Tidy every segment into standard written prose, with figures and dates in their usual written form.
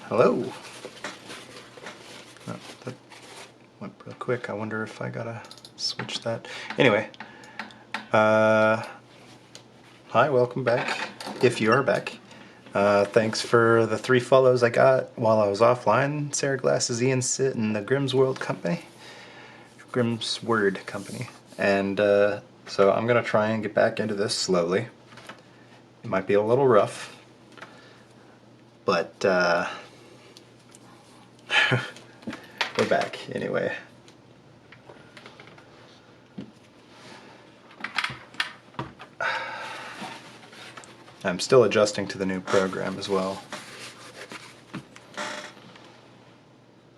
Hello. Oh, that went real quick. I wonder if I gotta switch that. Anyway, hi, welcome back. If you are back, thanks for the 3 follows I got while I was offline. Sarah Glasses, Ian Sit, and the Grimm's Word Company, and so I'm gonna try and get back into this slowly. It might be a little rough, but we're back anyway. I'm still adjusting to the new program as well.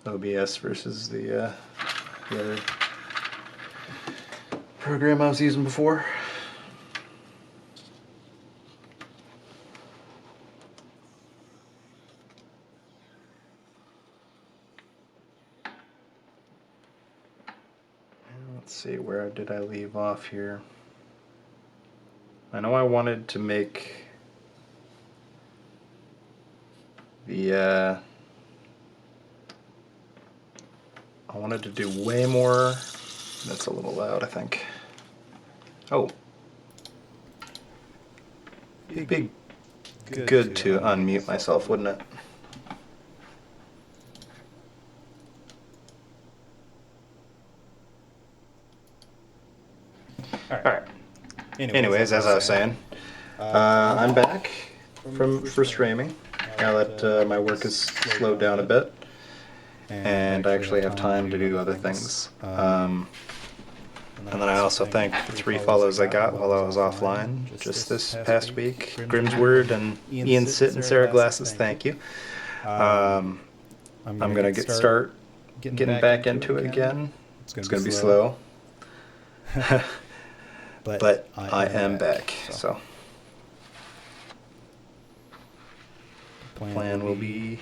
OBS versus the other program I was using before. Let's see, where did I leave off here? I know I wanted to make the I wanted to do way more. That's a little loud, I think. Oh. It'd be good to unmute myself, wouldn't it? Alright. Anyways, as I was saying, I'm back for streaming now that my work has slowed down a bit, and I actually have time to do other things. And then I also thank the 3 follows I got while I was offline just this past week. Grimm's Word and Ian Sit and Sarah Glasses, thank you. I'm gonna start getting back into it again. It's gonna be slow. But I am back, so the plan will be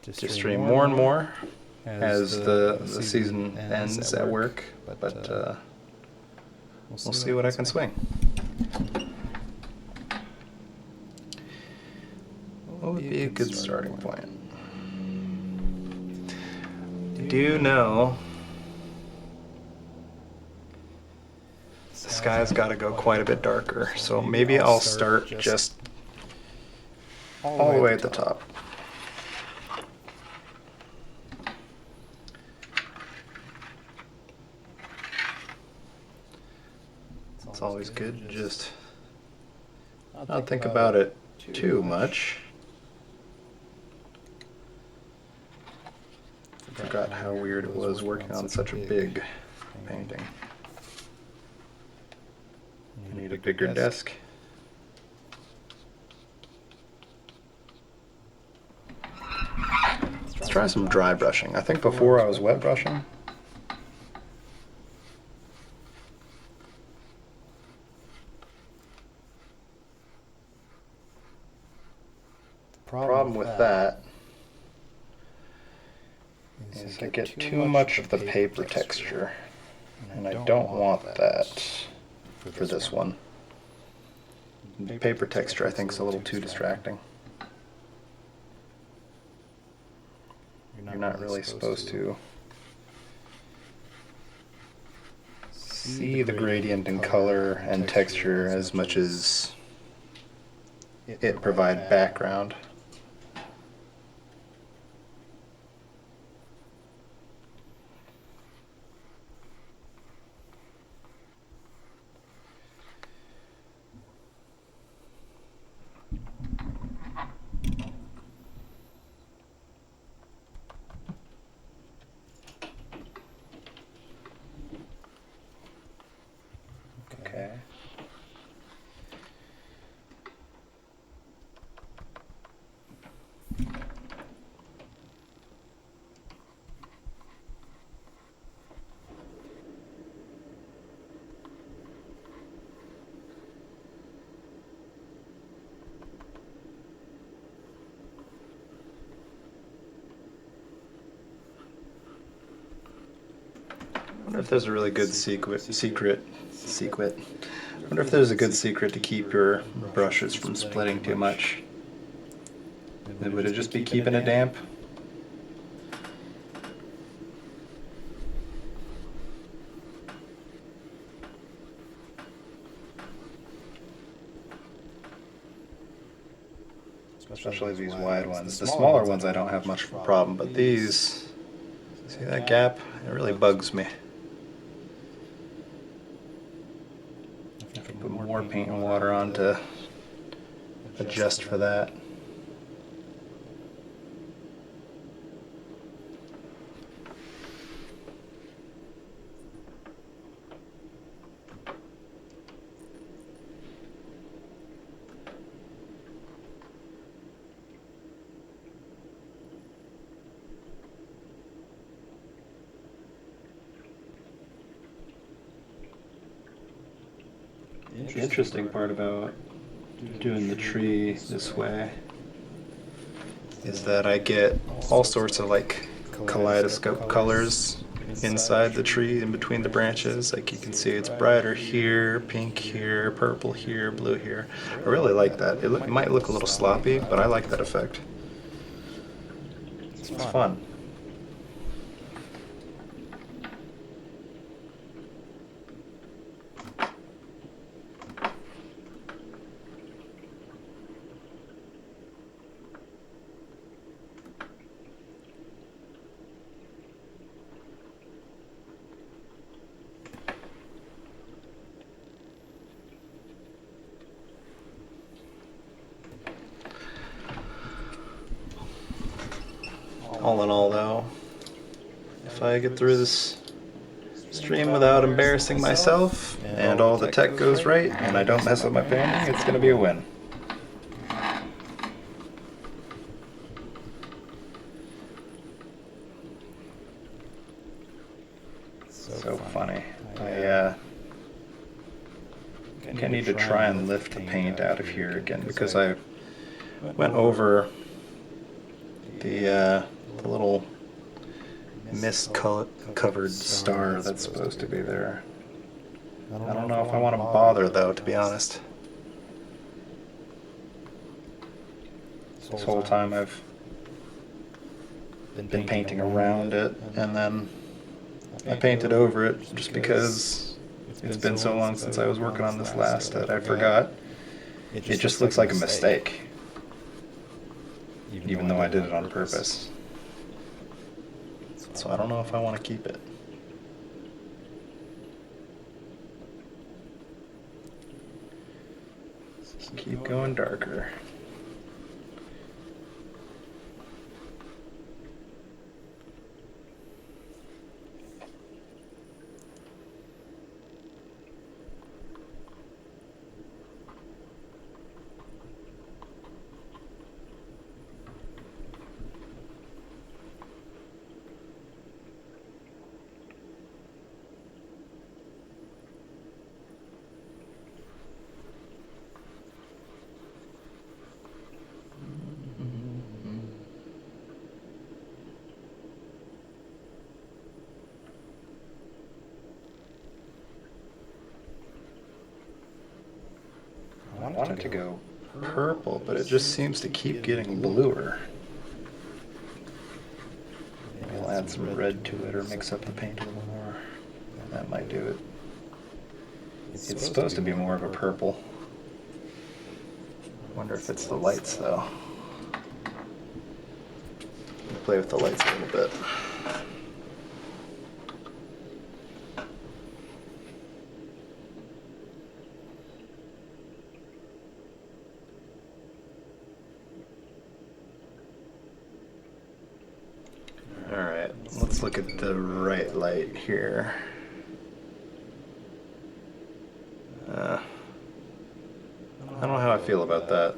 to stream more and more as the season ends at work, but we'll see what I can swing. What would be a good starting point? Do you know the sky's got to go quite a bit darker, so maybe I'll start just all the way at the top. It's always good to just not think about it too much. Forgot how weird it was working on such a big painting. I need a bigger desk. Let's try some dry brushing. I think before I was wet brushing. Problem with that is I get too much of the paper texture, and I don't want that for this one. The paper texture I think is a little too distracting. You're not really supposed to see the gradient in color and texture as much as it provide background. Okay. I wonder if there's a really good secret. I wonder if there's a good secret to keep your brushes from splitting too much. Would it just be keeping it damp? Especially these wide ones. The smaller ones I don't have much of a problem, but these, see that gap? It really bugs me. I have to put more paint and water on to adjust for that. The interesting part about doing the tree this way is that I get all sorts of like kaleidoscope colors inside the tree, in between the branches. Like you can see it's brighter here, pink here, purple here, blue here. I really like that. It might look a little sloppy, but I like that effect. It's fun. All in all though, if I get through this stream without embarrassing myself and all the tech goes right and I don't mess up my painting, it's going to be a win. So funny. I need to try and lift the paint out of here again because I went over the little mist-covered star that's supposed to be there. I don't know if I want to bother though, to be honest. This whole time I've been painting around it, and then I painted over it just because it's been so long since I was working on this last that I forgot. It just looks like a mistake, even though I did it on purpose. So I don't know if I want to keep it. Keep going darker. I want it to go purple, but it just seems to keep getting bluer. Maybe I'll add some red to it or mix up the paint a little more. That might do it. It's supposed to be more of a purple. I wonder if it's the lights though. Play with the lights a little bit. Alright, let's look at the right light here. I don't know how I feel about that.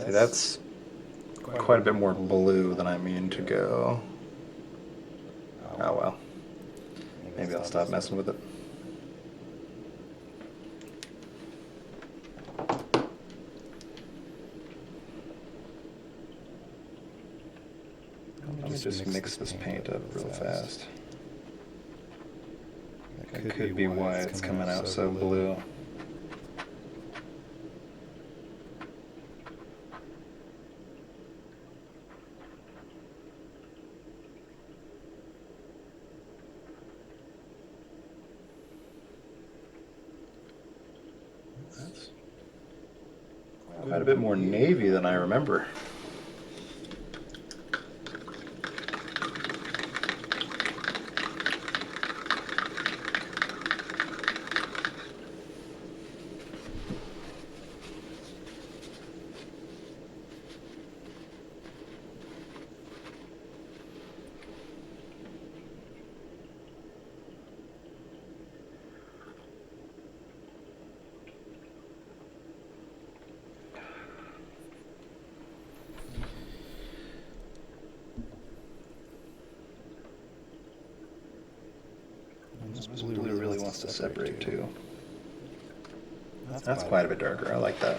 See, that's quite a bit more blue than I mean to go. Oh well. Maybe I'll stop messing with it. Let me just mix this paint up real fast. That could be why it's coming out so blue. That's quite a bit more navy than I remember. This blue really wants to separate too. That's quite a bit darker. I like that.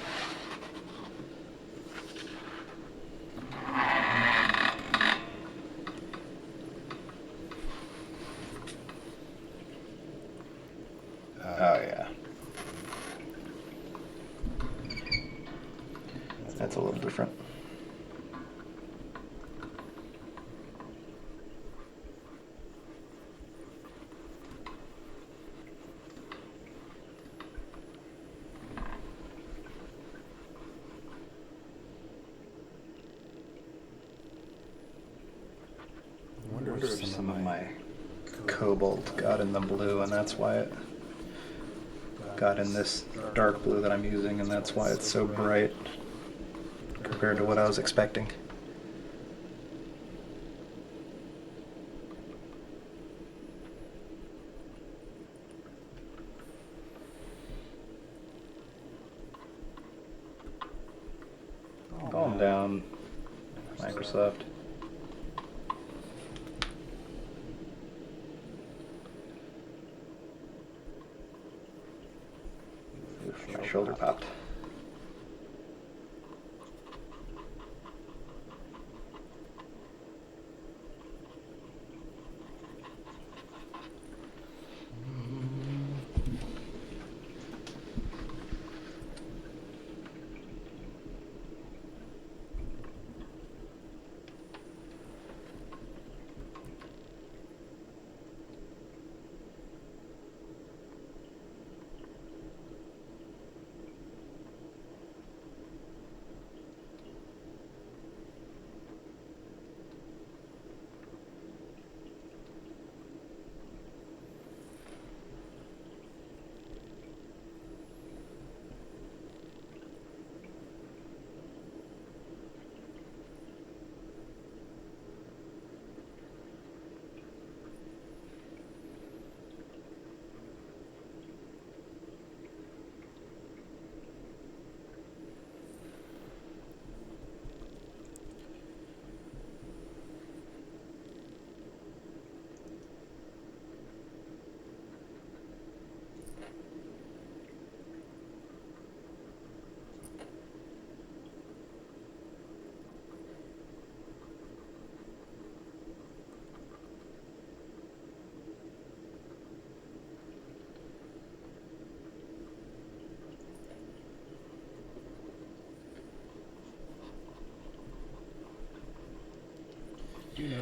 Oh yeah. That's a little different. I wonder if some of my cobalt got in the blue, and that's why it got in this dark blue that I'm using, and that's why it's so bright compared to what I was expecting. Calm down, Microsoft. Oof, my shoulder popped.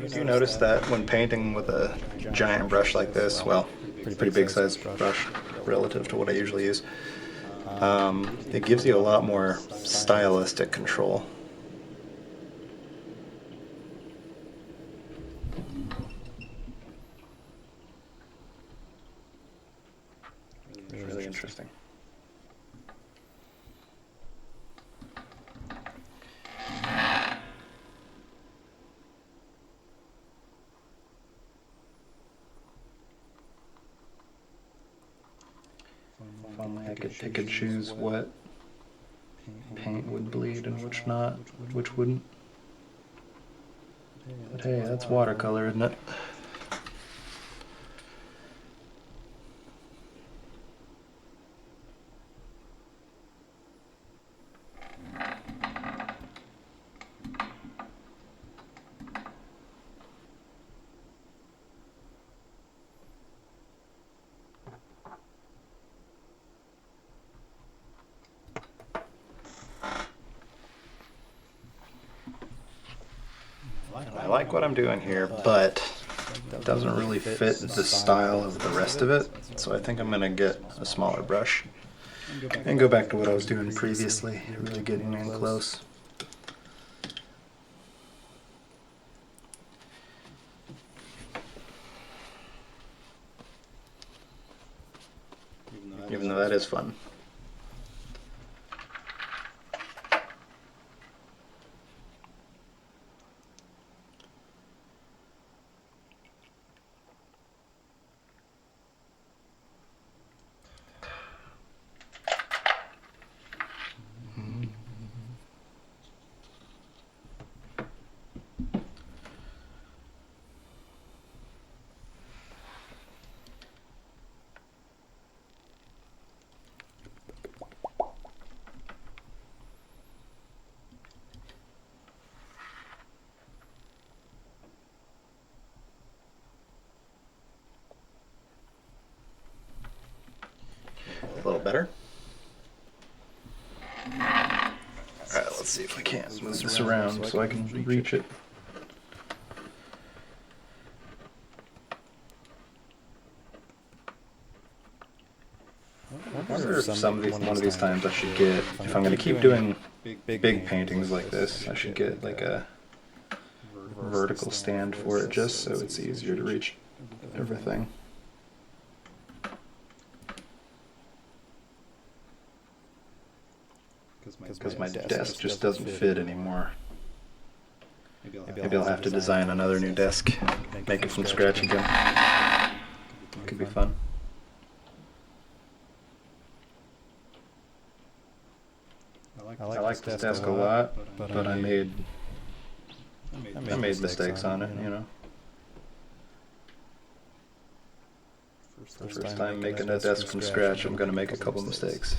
Do you notice that when painting with a giant brush like this, well, pretty big sized brush relative to what I usually use, it gives you a lot more stylistic control. It's really interesting. If only I could pick and choose what paint would bleed and which not, which wouldn't. But hey, that's watercolor, isn't it? I like what I'm doing here, but it doesn't really fit the style of the rest of it, so I think I'm going to get a smaller brush and go back to what I was doing previously, really getting in close. Even though that is fun. A little better. Alright, let's see if I can't move this around so I can reach it. I wonder if one of these times I should get, if I'm going to keep doing big paintings like this, I should get like a vertical stand for it just so it's easier to reach everything. Because my desk just doesn't fit anymore. Maybe I'll have to design another new desk, make it from scratch again. Could be fun. I like this desk a lot, but I made mistakes on it, you know. First time making a desk from scratch, I'm going to make a couple mistakes.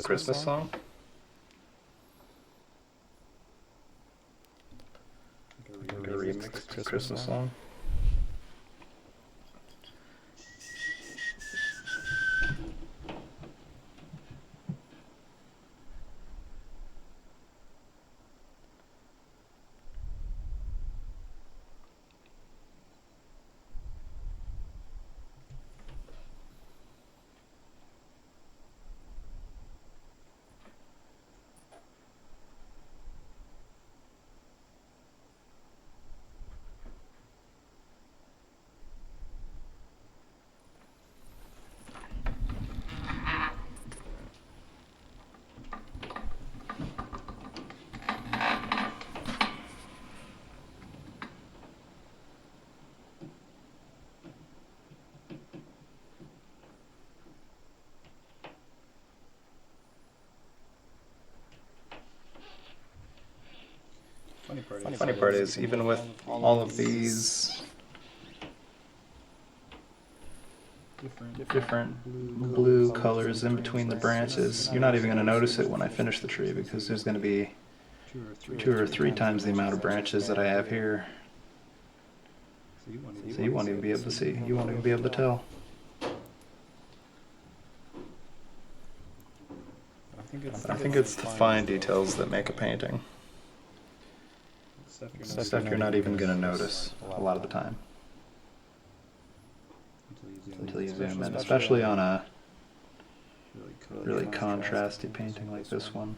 Christmas song? Like a remix Christmas song? Funny part is, even with all of these different blue colors in between the branches, you're not even going to notice it when I finish the tree because there's going to be 2 or 3 times the amount of branches that I have here. So you won't even be able to see, you won't even be able to tell. But I think it's the fine details that make a painting. Stuff you're not even going to notice a lot of the time until you zoom in, especially on a really contrasty painting like this one.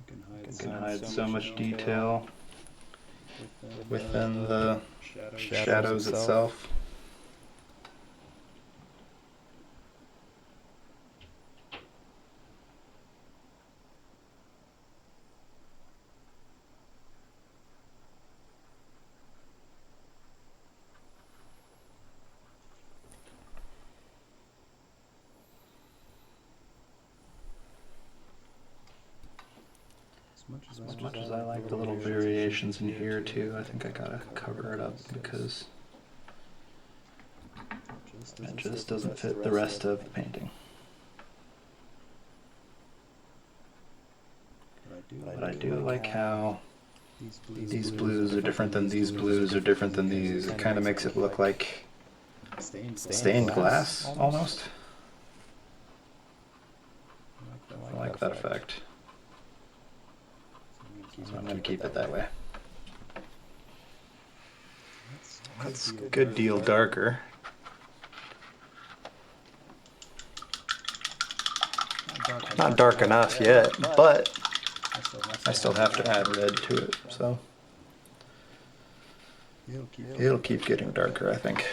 You can hide so much detail within the shadows itself. As much as I like the little variations in here too, I think I gotta cover it up because it just doesn't fit the rest of the painting. But I do like how these blues are different than these blues are different than these. It kind of makes it look like stained glass almost. I like that effect. So I'm going to keep it that way. That's a good deal darker. Not dark enough yet, but I still have to add red to it, so it'll keep getting darker, I think.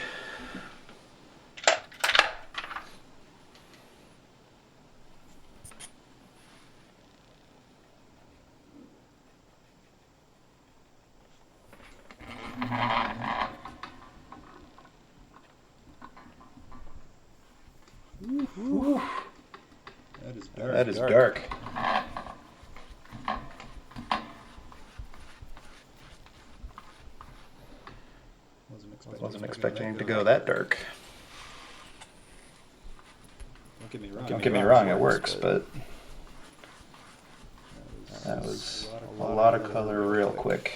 Ooh. That is dark. Wasn't expecting it to go that dark. Don't get me wrong, it works, but that was a lot of color real quick.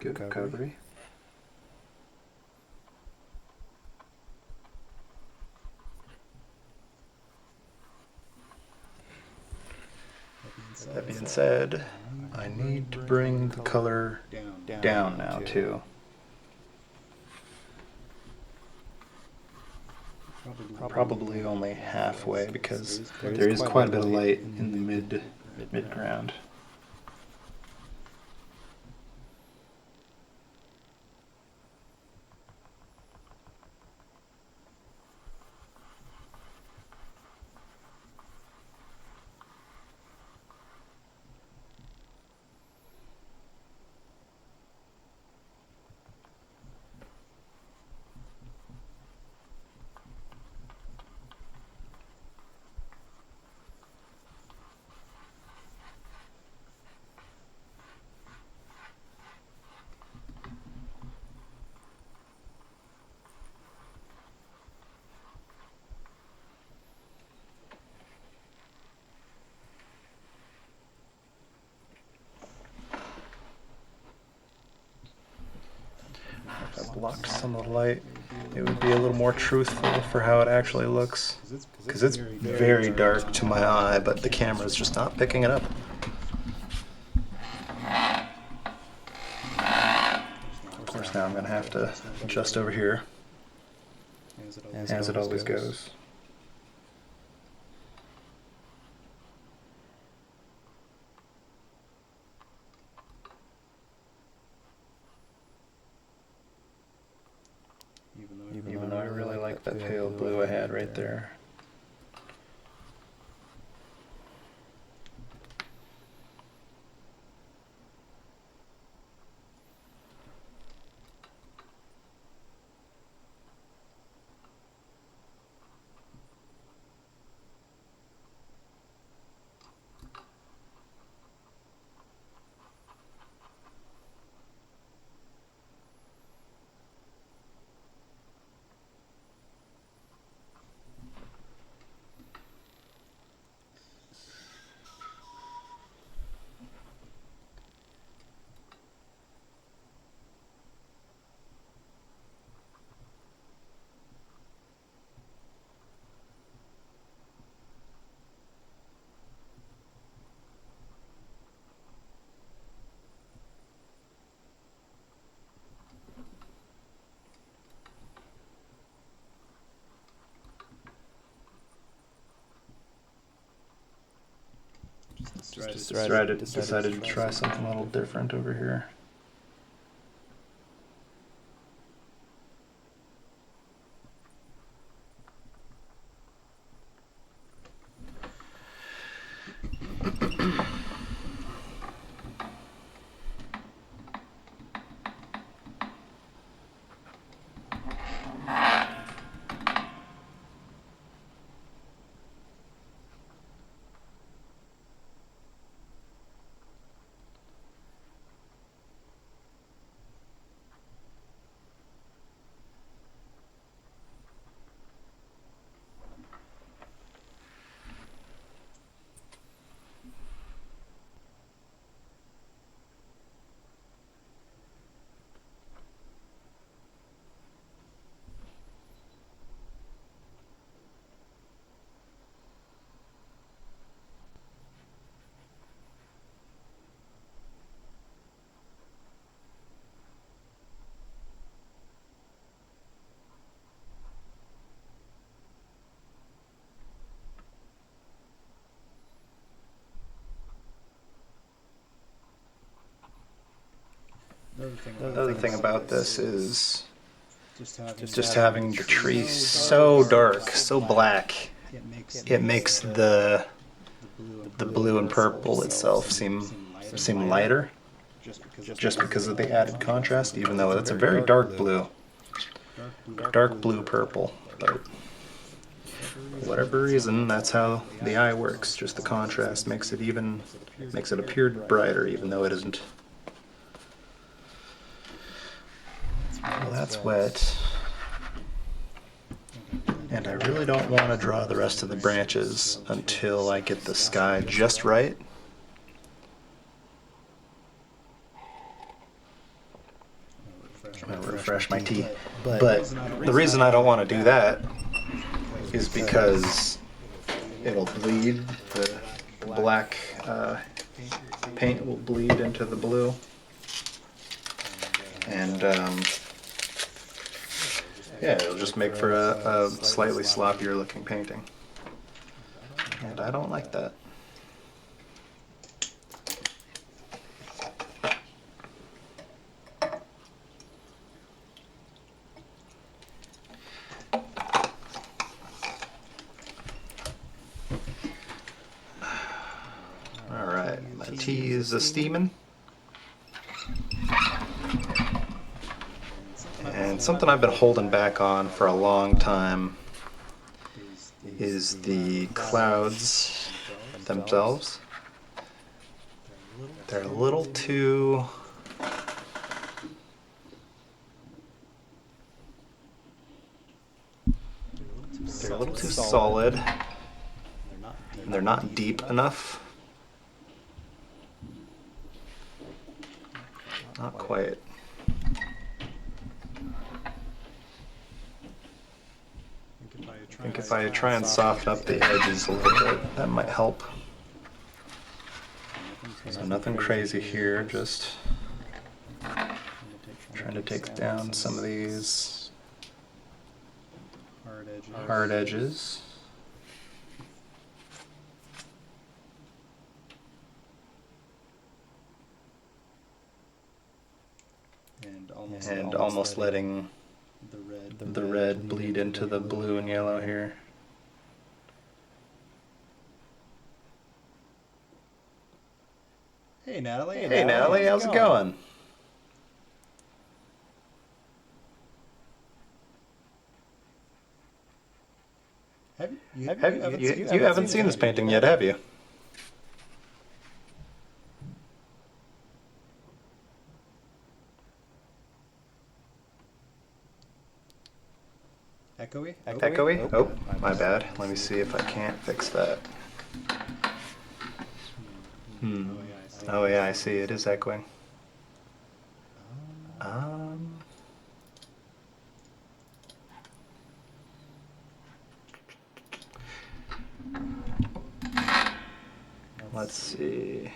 Good recovery. That being said, I need to bring the color down now too. Probably only halfway because there is quite a bit of light in the mid-ground. If I blocked some of the light, it would be a little more truthful for how it actually looks. Because it's very dark to my eye, but the camera's just not picking it up. Of course, now I'm going to have to adjust over here, as it always goes. Even though I really like that pale blue I had right there. Decided to try something a little different over here. The other thing about this is just having the tree so dark, so black, it makes the blue and purple itself seem lighter, just because of the added contrast, even though it's a very dark blue purple. But for whatever reason, that's how the eye works. Just the contrast makes it appear brighter, even though it isn't. Well, that's wet. And I really don't want to draw the rest of the branches until I get the sky just right. I'm going to refresh my tea. But the reason I don't want to do that is because it'll bleed. The black paint will bleed into the blue. And yeah, it'll just make for a slightly sloppier looking painting. And I don't like that. Alright, my tea is a-steaming. And something I've been holding back on for a long time is the clouds themselves. They're a little too solid, and they're not deep enough. Not quite. I think if I try and soften up the edges a little bit, that might help. So nothing crazy here, just trying to take down some of these hard edges. And almost letting the red bleed into the blue and yellow here. Hey Natalie. Hey Natalie, how's it going? You haven't seen this painting yet, have you? Echoey? Echoey? Oh, my bad. Let me see if I can't fix that. Oh yeah, I see. It is echoing. Let's see.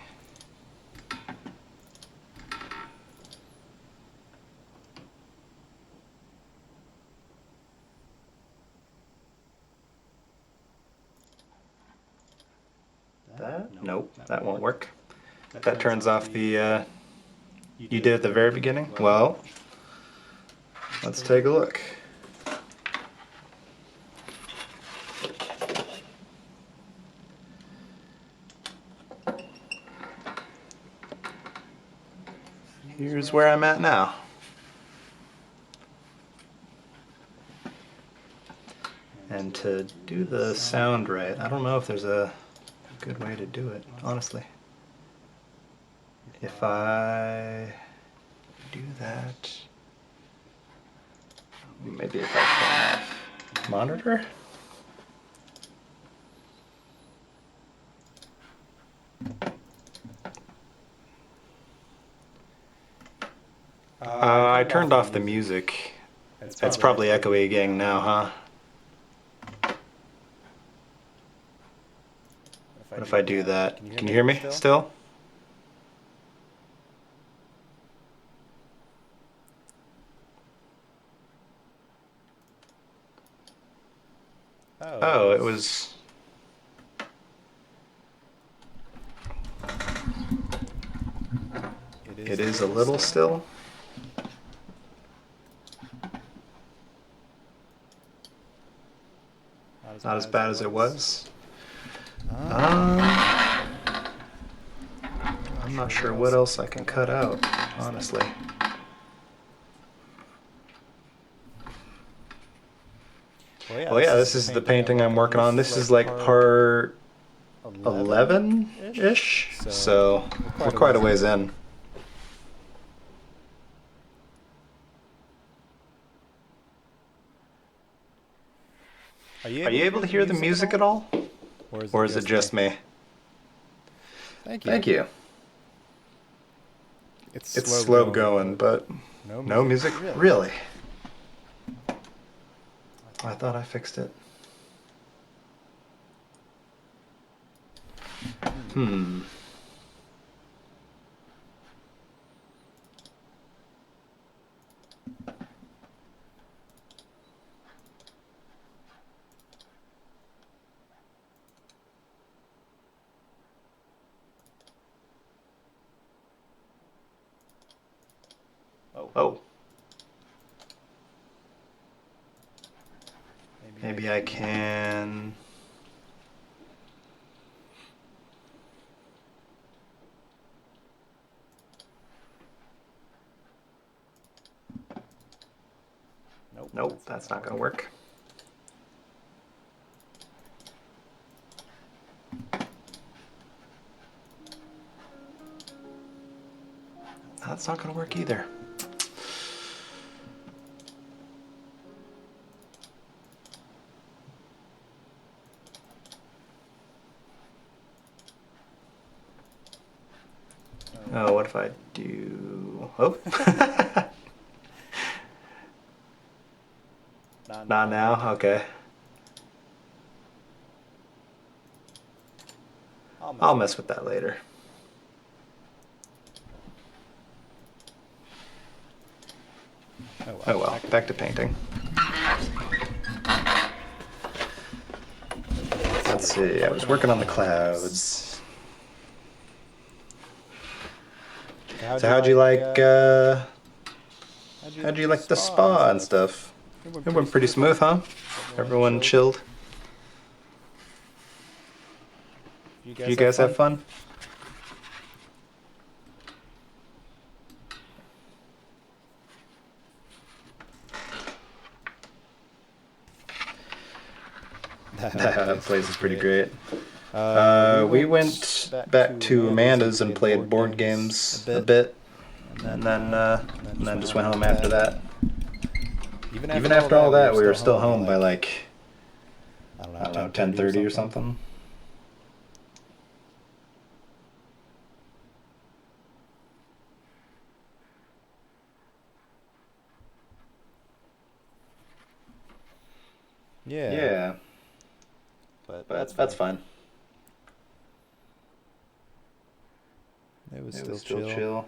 That? Nope, that won't work. That turns off the, you did at the very beginning? Well, let's take a look. Here's where I'm at now. And to do the sound right, I don't know if there's a good way to do it, honestly. If I do that, maybe if I turn off monitor? I turned off the music. It's probably echoey again now, huh? What if I do that? Can you hear me still? Oh, it was... It is a little still. not as bad as it was. I'm not sure what else I can cut out, honestly. Well, yeah, this is the painting I'm working on. This is like part 11-ish, so we're quite a ways in. Are you able to hear the music at all? Or is it just me? Thank you. It's slow going, but no music? Really? I thought I fixed it. Oh. Maybe I can... Nope, that's not going to work. That's not going to work either. Oh, what if I do... Oh. Not now? Okay. I'll mess with that later. Oh well, back to painting. Let's see, I was working on the clouds. So how'd you like the spa and stuff? It went pretty smooth, huh? Everyone chilled? You guys have fun? That place is pretty great. We went back to Amanda's and played board games a bit, and then just went home after that. Even after all that, we were still home by like, I don't know, 10:30 or something. Yeah. But that's fine. It was still chill.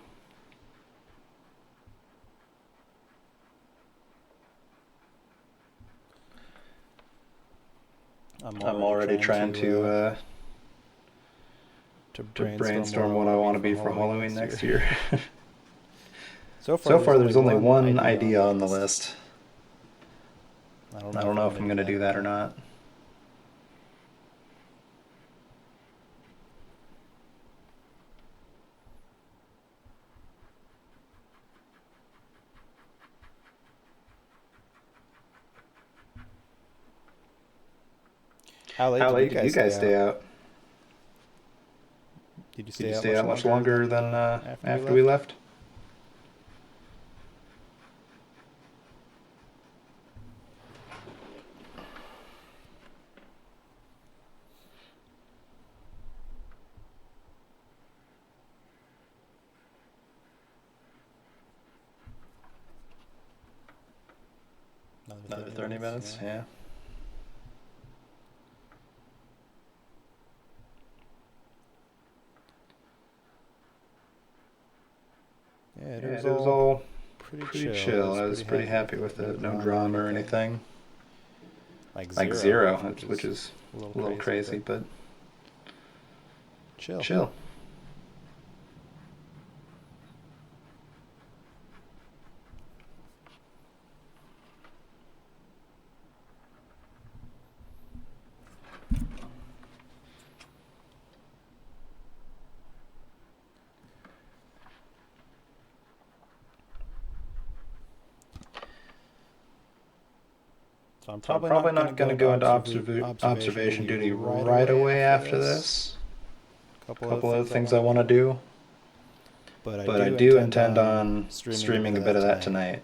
I'm already trying to brainstorm what I want to be for Halloween next year. So far, there's only one idea on the list. I don't know if I'm going to do that or not. How late did you guys stay out? Did you stay out much longer than after we left? Another 30 minutes, yeah. Yeah, it was all pretty chill. I was pretty happy with it. No drama or anything. Like zero, which is a little crazy, but chill. So I'm So I'm probably probably not not going to go into observation duty right away after this. A A couple couple other other things things I want to do. But But I do intend on streaming a bit of that tonight.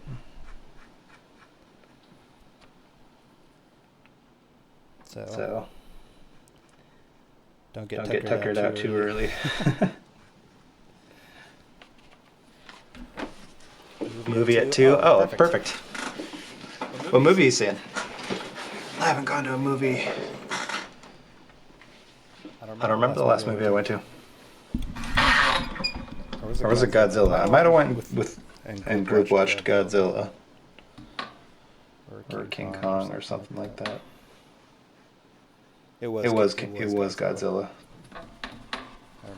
So don't don't get tuckered out too early. Movie at 2? Oh, perfect. What movie are you seeing? I haven't gone to a movie. I don't remember the last movie I went to. Or was it Godzilla? I might have went with and group watched Godzilla. Or King Kong or something like that. It was Godzilla.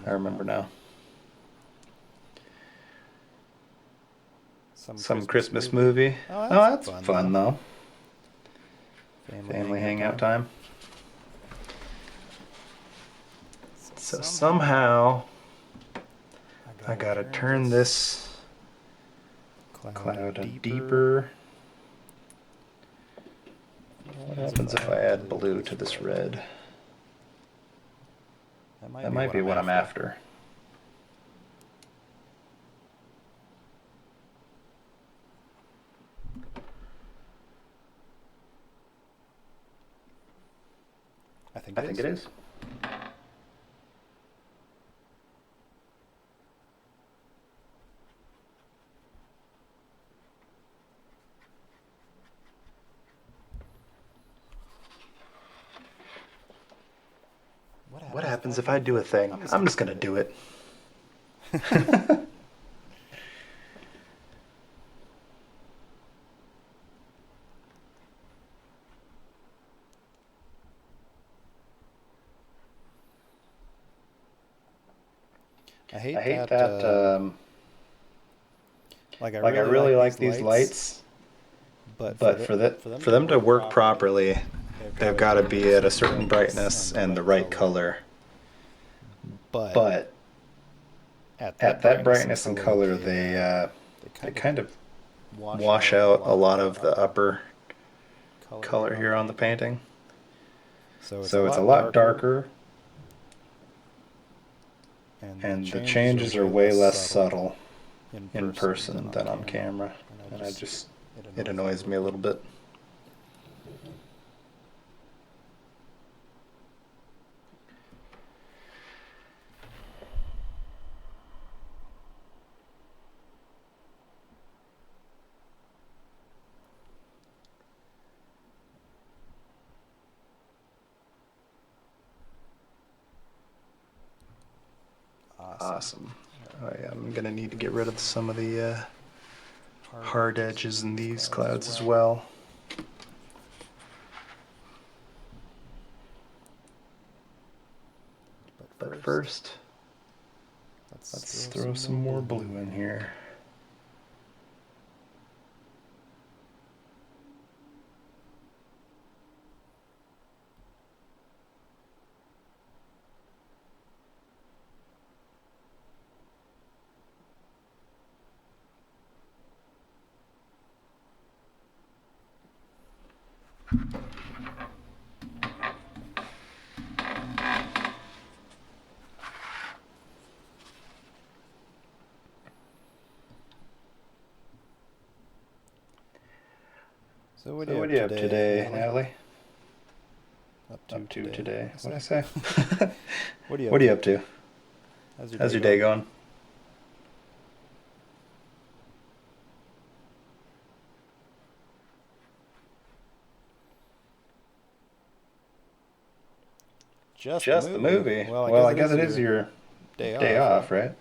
I remember now. Some Christmas movie. Oh, that's fun though. Family hangout time. So somehow I gotta turn this cloud deeper. What happens if I add blue to this red? That might be what I'm after. I think it is. What happens if I do a thing? I'm just gonna do it. I hate that like I really like these lights, but for them to work properly, they've got to be at a certain brightness and the right color. But at that brightness and color, they kind of wash out a lot of the upper color here on the painting. So it's a lot darker, and the changes are way less subtle in person than on camera. And it annoys me a little bit. Awesome. Oh, yeah, I'm gonna need to get rid of some of the hard edges in these clouds as well. But first, let's throw some more blue in here. So what are you up today, Natalie? Up to today. What'd I say? What are you up to? How's your day going? Just the movie. Well, I guess it is your day off, right?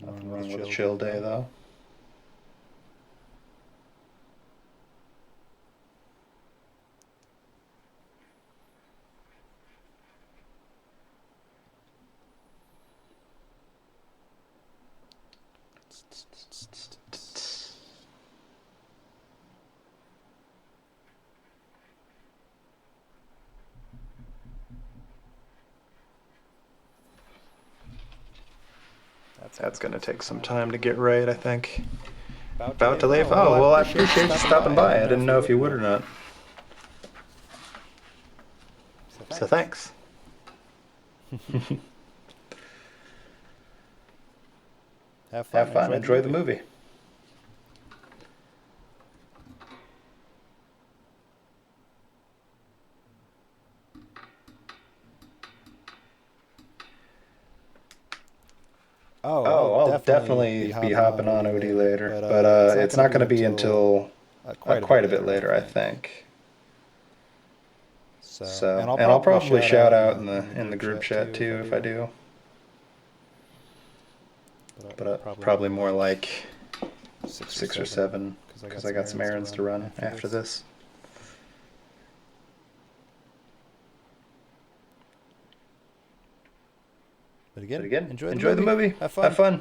Nothing wrong with a chill day, though. That's going to take some time to get right, I think. About to leave? Oh, well, I appreciate you stopping by. I didn't know if you would or not. So thanks. Have fun. Enjoy the movie. I'll definitely be hopping on Odie later, but it's not going to be until quite a bit later, I think. So, and I'll probably shout out in the group chat too if I do. But probably more like 6 or 7 because I got some errands to run after this. But again, enjoy the movie. Have fun.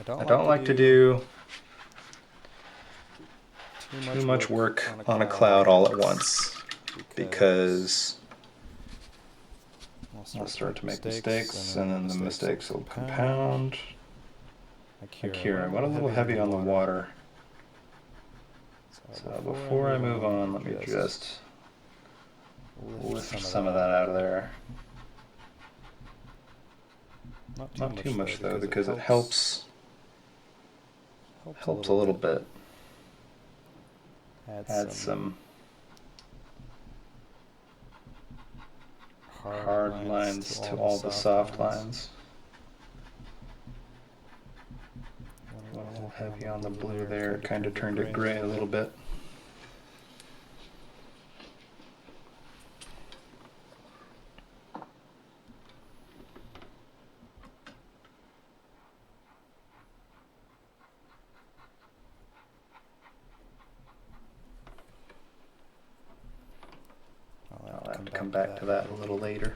I don't like to do too much work on a cloud all at once because I'll start to make mistakes and then the mistakes will compound. Like here, I went a little heavy on the water. So before I move on, let me just lift some of that out of there. Not too much though, because it helps a little bit. Add some hard lines to all the soft lines. Went a little heavy on the blue there, kind of turned it gray a little bit. I'll have to come back to that a little later.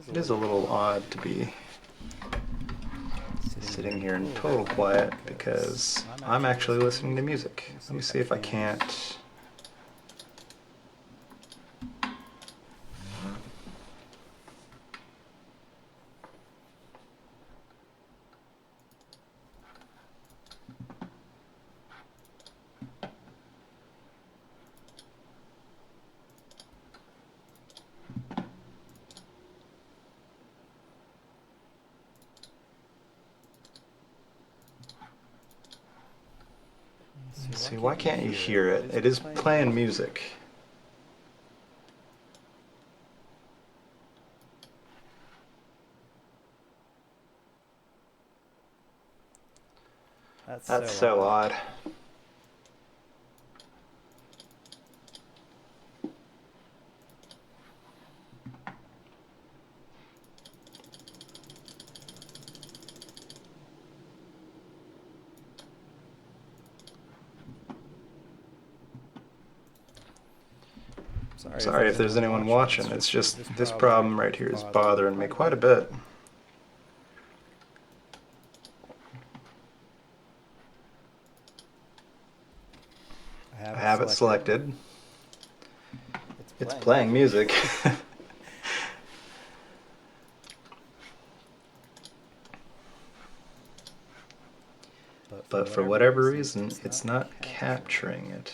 It is a little odd to be sitting here in total quiet because I'm actually listening to music. Let me see if I can't. Let's see, why can't you hear it? It is playing music. That's so odd. Sorry if there's anyone watching. It's just this problem right here is bothering me quite a bit. I have it selected. It's playing music. But for whatever reason, it's not capturing it.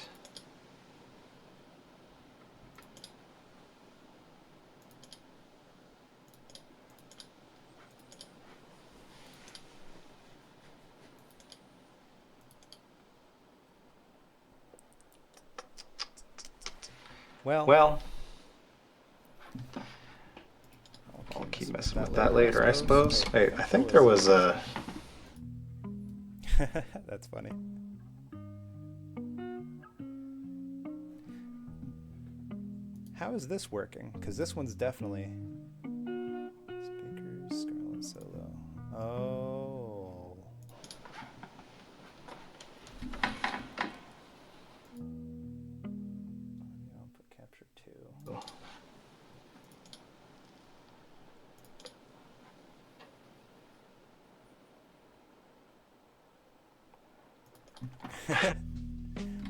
Well, I'll keep messing with that later, I suppose. Wait, I think there was a... That's funny. How is this working? Because this one's definitely... Speakers, Scarlet Solo. Oh. Output capture 2.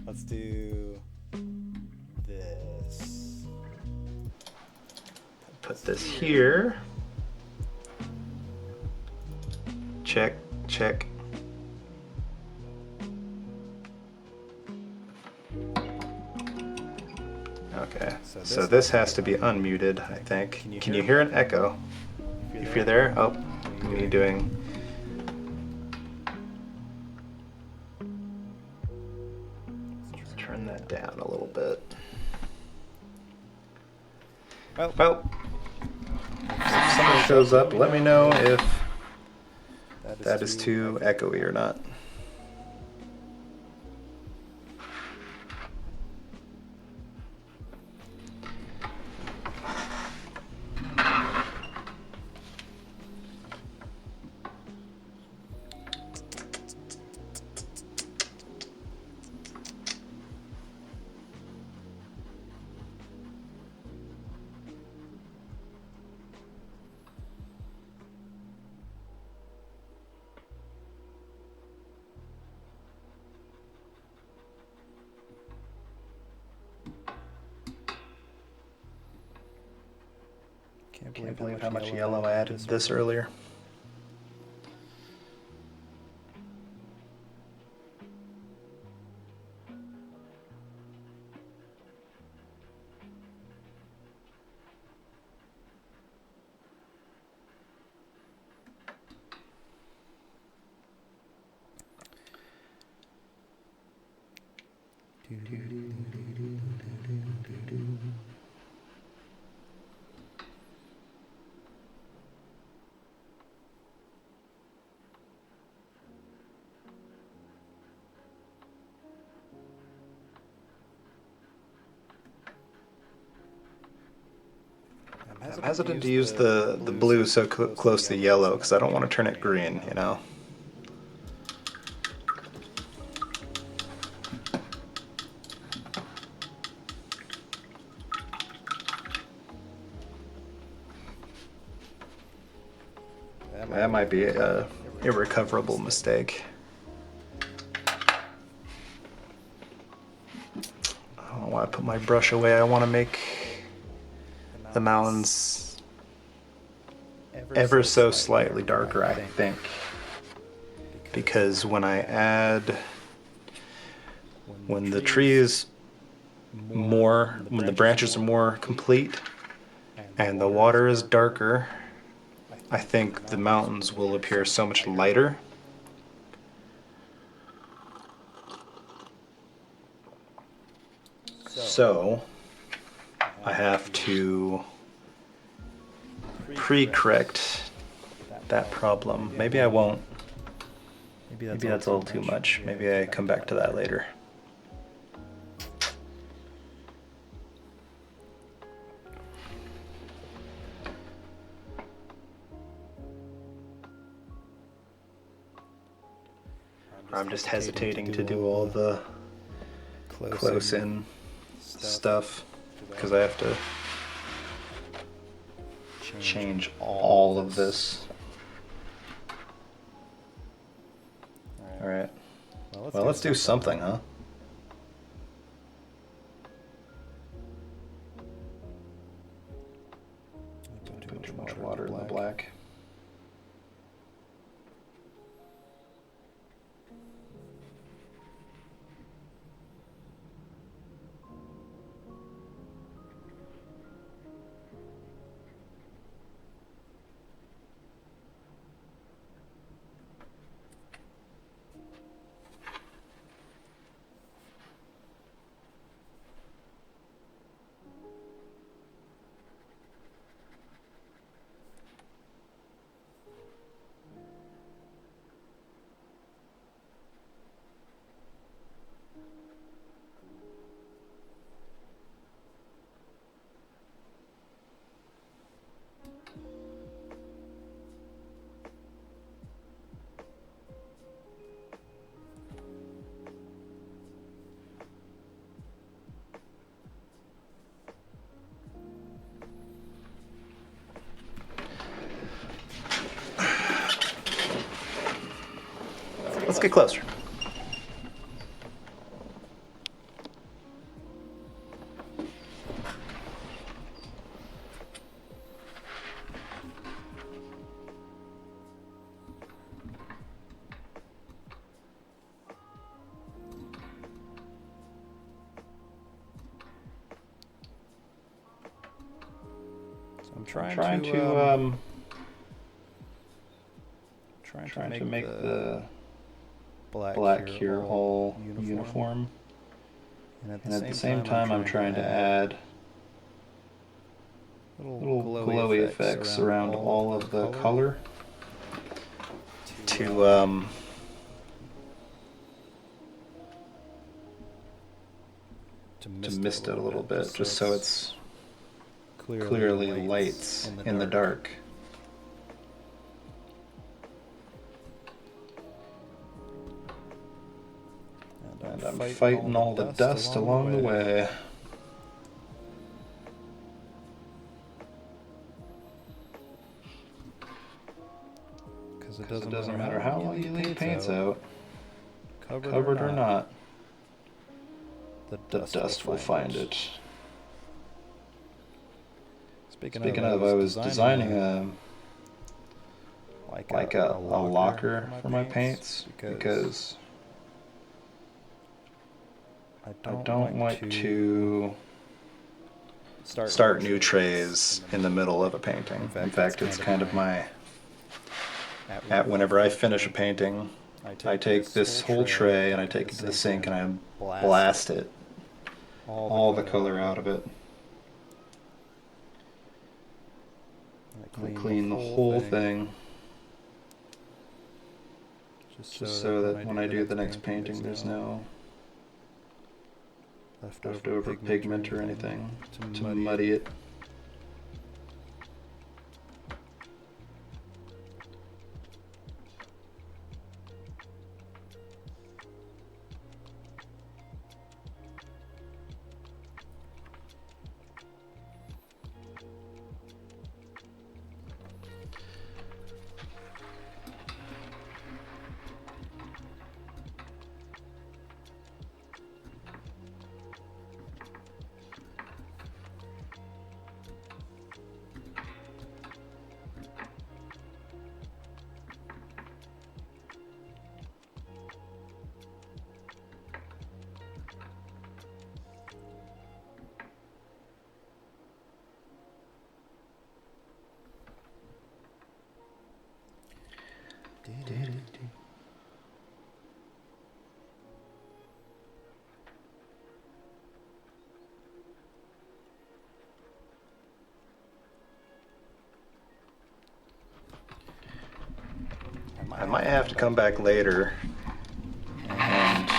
Let's do this. Put this here. Check, check. Okay, so this has to be unmuted, I think. Can you hear an echo? If you're there, oh, what are you doing? Let's turn that down a little bit. Well, if someone shows up, let me know if that is too echoey or not. Can't believe how much yellow I added this earlier. I'm hesitant to use the blue so close to yellow because I don't want to turn it green, you know. That might be a irrecoverable mistake. I don't know why I put my brush away. I want to make the mountains ever so slightly darker, I think. Because when I add, when the trees more, when the branches are more complete and the water is darker, I think the mountains will appear so much lighter. So I have to pre-correct that problem. Maybe I won't. Maybe that's a little too much. Maybe I come back to that later. I'm just hesitating to do all the close-in stuff because I have to change all of this. Alright. Well, let's do something, huh? Put too much water in the black. Let's get closer. So I'm trying to make the black here all uniform. And at the same time I'm trying to add little glowy effects around all of the color to mist it a little bit, just so it's clearly lights in the dark. And I'm fighting all the dust along the way. Because it doesn't matter how long you leave paints out, covered or not, the dust will find it. Speaking of, I was designing a locker for my paints because I don't like to start new trays in the middle of a painting. In fact, it's kind of my... Whenever I finish a painting, I take this whole tray and I take it to the sink and I blast it, all the color out of it. I clean the whole thing, just so that when I do the next painting, there's no leftover pigment or anything to muddy it. I might have to come back later and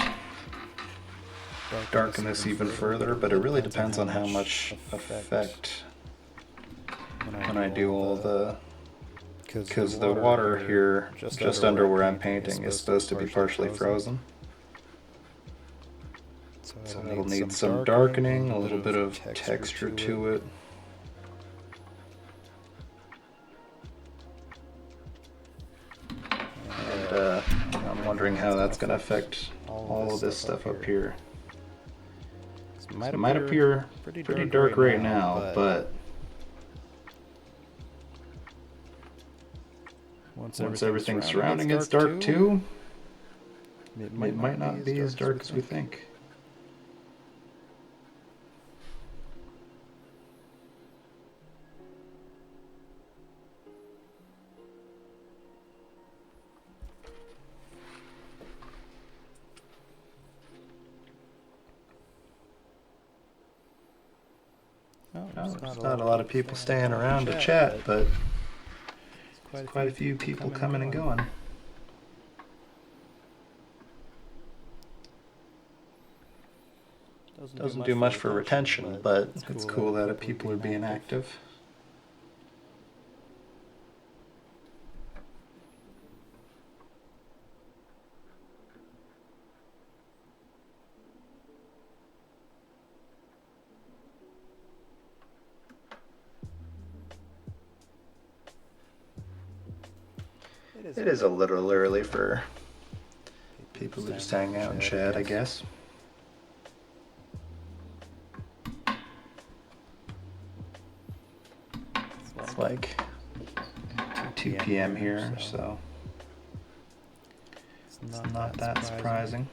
darken this even further, but it really depends on how much effect when I do all the... Because the water here, just under where I'm painting, is supposed to be partially frozen. So it'll need some darkening, a little bit of texture to it. And I'm wondering how that's going to affect all of this stuff up here. So it might appear pretty dark right now, but once everything surrounding it's dark too, it might not be as dark as we think. There's not a lot of people staying around to chat, but there's quite a few people coming and going. Doesn't do much for retention, but it's cool that people are being active. It is a little early for people who just hang out and chat, I guess. It's like 2 p.m. here, so it's not that surprising.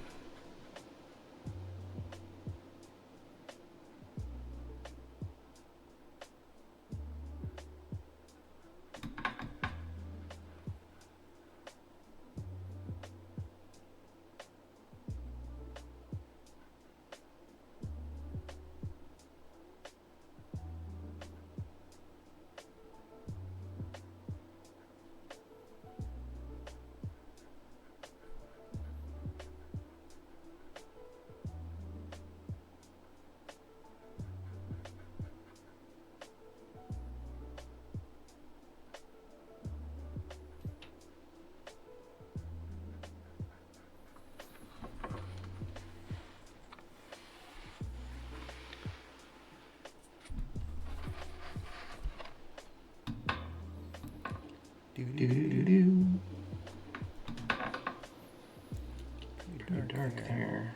Pretty dark there.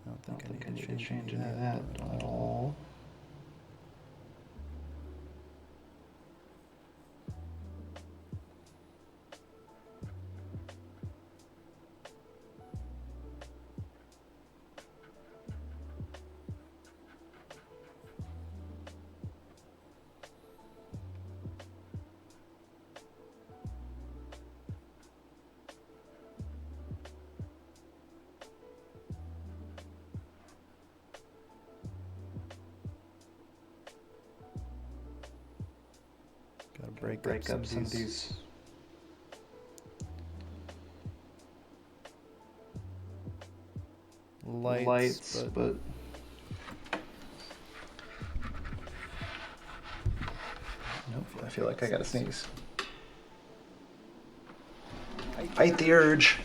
I don't think I need to change any of that at all. Break up some of these lights, but nope, I feel like I gotta sneeze. Fight the urge.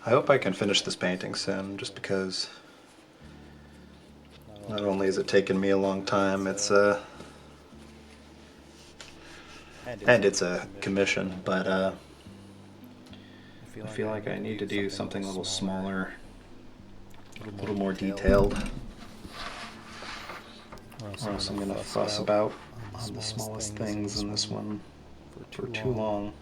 I hope I can finish this painting soon, just because not only has it taken me a long time, and it's a commission, but I feel like I need to do something a little smaller, a little more detailed, or else I'm going to fuss about on the smallest things in this one for too long.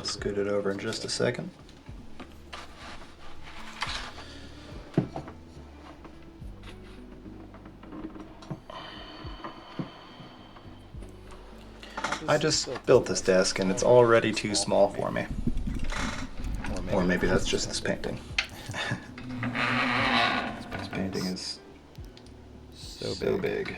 scoot it over in just a second. I just built this desk and it's already too small for me. Or maybe that's just this painting. This painting is so big.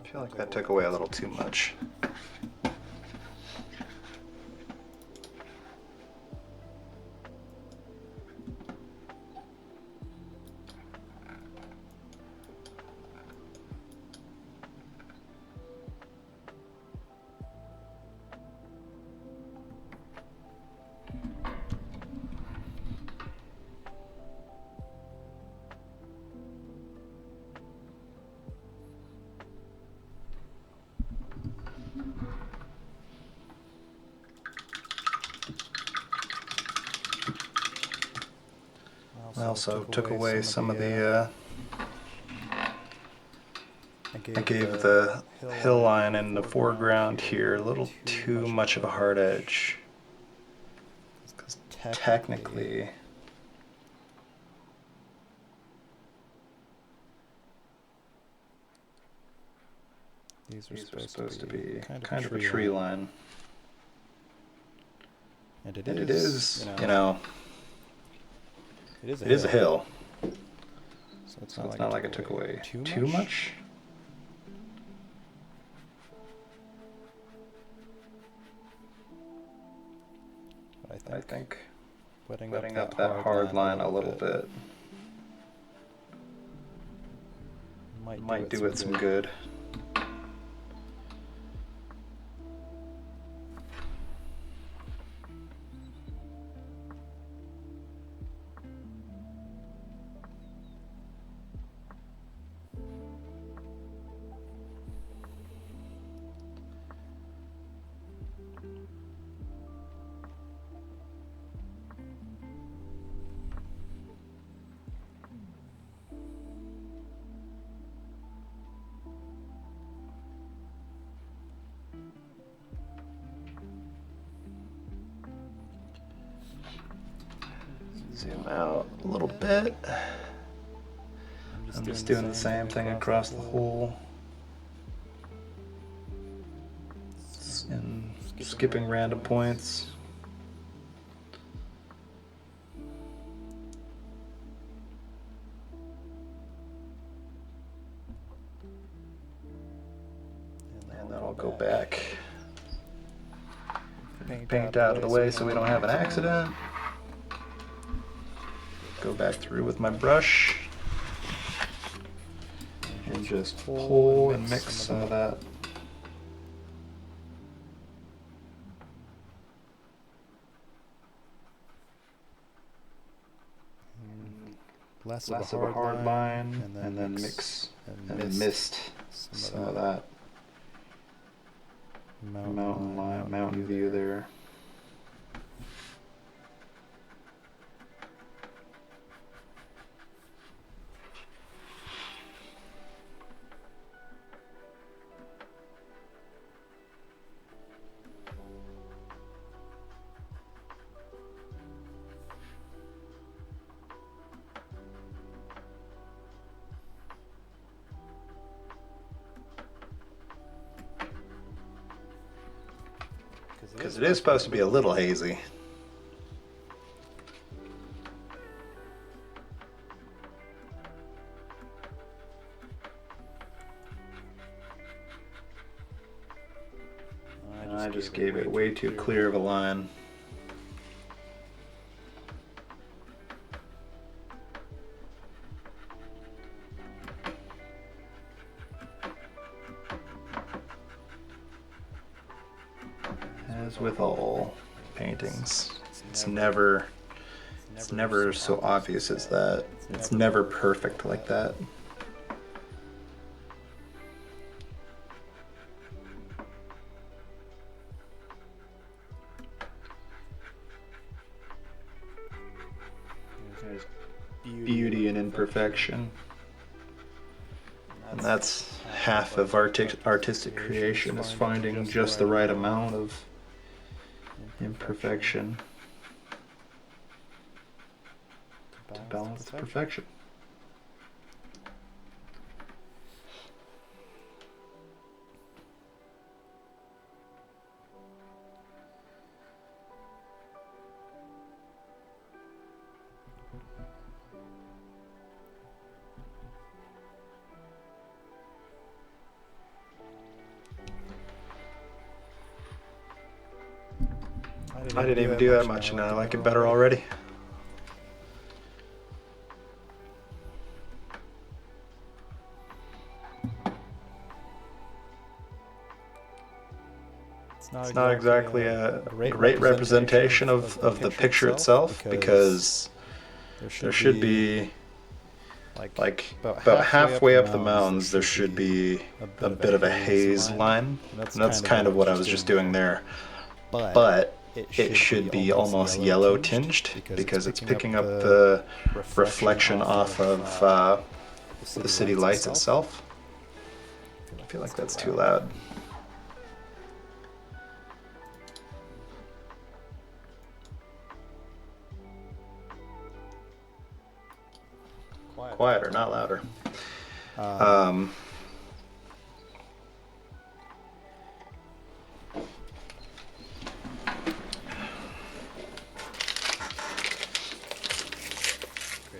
I feel like that took away a little too much. I also took away some of the, I gave the hill line in the foreground here a little too much of a hard edge. Because technically, these are supposed to be kind of a tree line. And it is, you know, it is a hill. So it's not like it took away too much. I think letting up that hard line a little bit might do it some good. Zoom out a little bit. I'm just doing the same thing across the whole and skipping random points. And then I'll go back, paint out of the way so we don't have an accident. Go back through with my brush and just pull and mix some of that. Less of a hard line, and then mix and mist some of that mountain view there. Because it is supposed to be a little hazy. I just gave it way too clear of a line. As with all paintings, it's never so obvious as that. It's never perfect like that. There's beauty in imperfection. And that's half of artistic creation, is finding just the right amount of imperfection to balance perfection. I didn't even do that much, and I like it better already. It's not exactly a great representation of the picture itself, because there should be, like about halfway up the mountains, there should be a bit of a haze line. And that's kind of what I was just doing there. But it should be almost yellow tinged, because it's picking up the reflection off of the city lights itself. I feel like that's too loud. Quieter, not louder.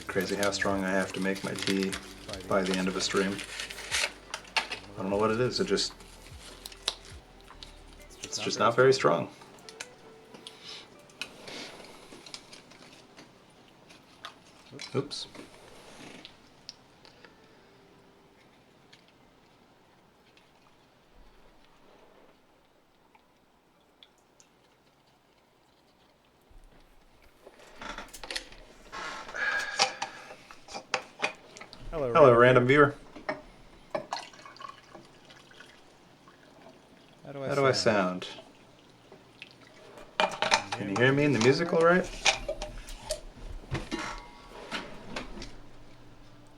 Crazy how strong I have to make my tea by the end of a stream. I don't know what it is. It's just not very strong. Oops. Hello, random viewer. How do I sound? Can you hear me in the music all right?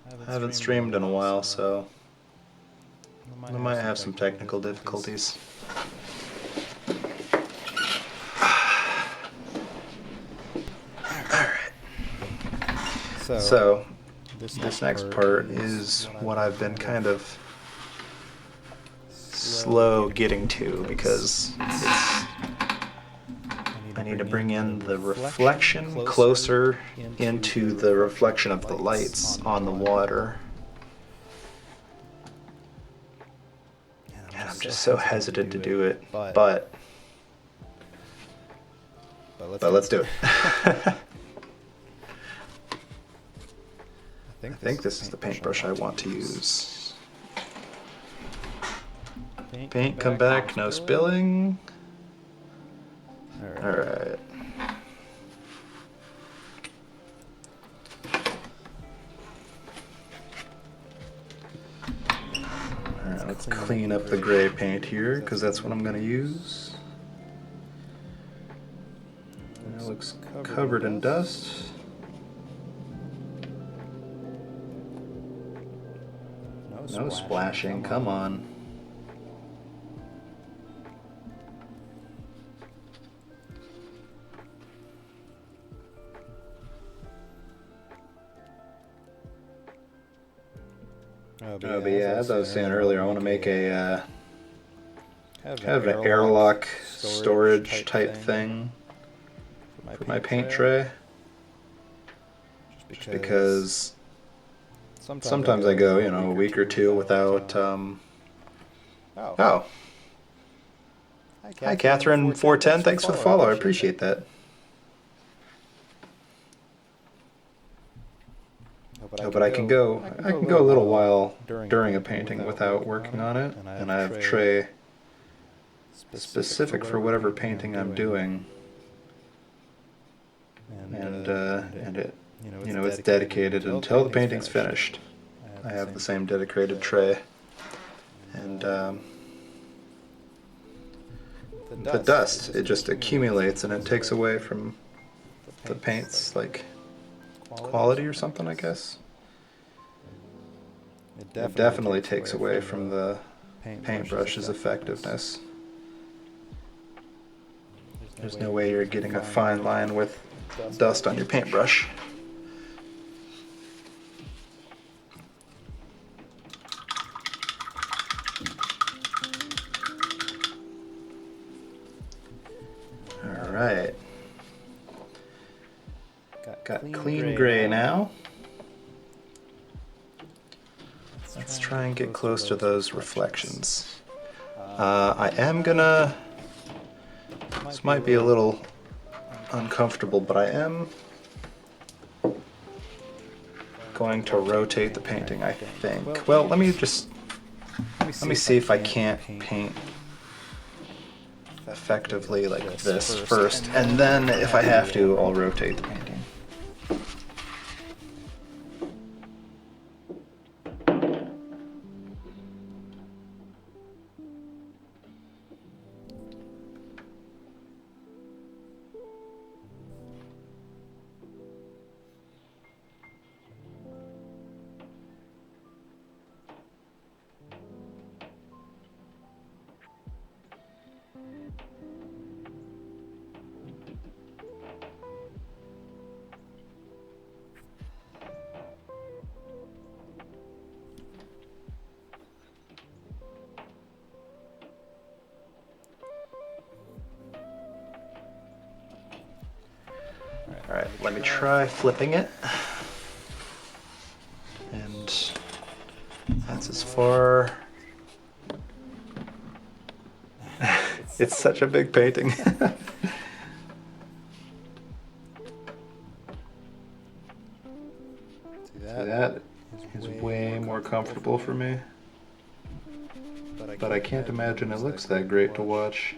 I haven't streamed in a while, so I might have some technical difficulties. Alright. So this next part is what I've been kind of slow getting to, because I need to bring in the reflection closer into the reflection of the lights on the water. And I'm just so hesitant to do it, but let's do it. I think this is the paintbrush I want to use. Paint come back, no spilling. Alright. Alright, let's clean up the gray paint here, because that's what I'm going to use. And it looks covered in dust. No splashing, come on. But yeah, as I was saying earlier, I want to make a kind of an airlock storage type thing for my paint tray. Just because sometimes I go, a week or two without. Oh. Hi, Catherine410. Thanks for the follow. I appreciate that. But I can go a little while during a painting without working on it, and I have tray specific for whatever painting I'm doing, and it's dedicated until the painting's finished. I have the same dedicated tray, and the dust, it just accumulates and it takes away from the paint's like quality or something, I guess. It definitely takes away from the paintbrush's effectiveness. There's no way you're getting a fine line with dust on your paintbrush. Alright. Got clean gray now. Let's try and get close to those reflections. I am gonna... This might be a little uncomfortable, but I am going to rotate the painting, I think. Well, let me see if I can't paint effectively like this first, and then if I have to, I'll rotate the painting. Alright, let me try flipping it. And that's as far... It's such a big painting. See, that is way more comfortable for me. But I can't imagine it looks that great to watch.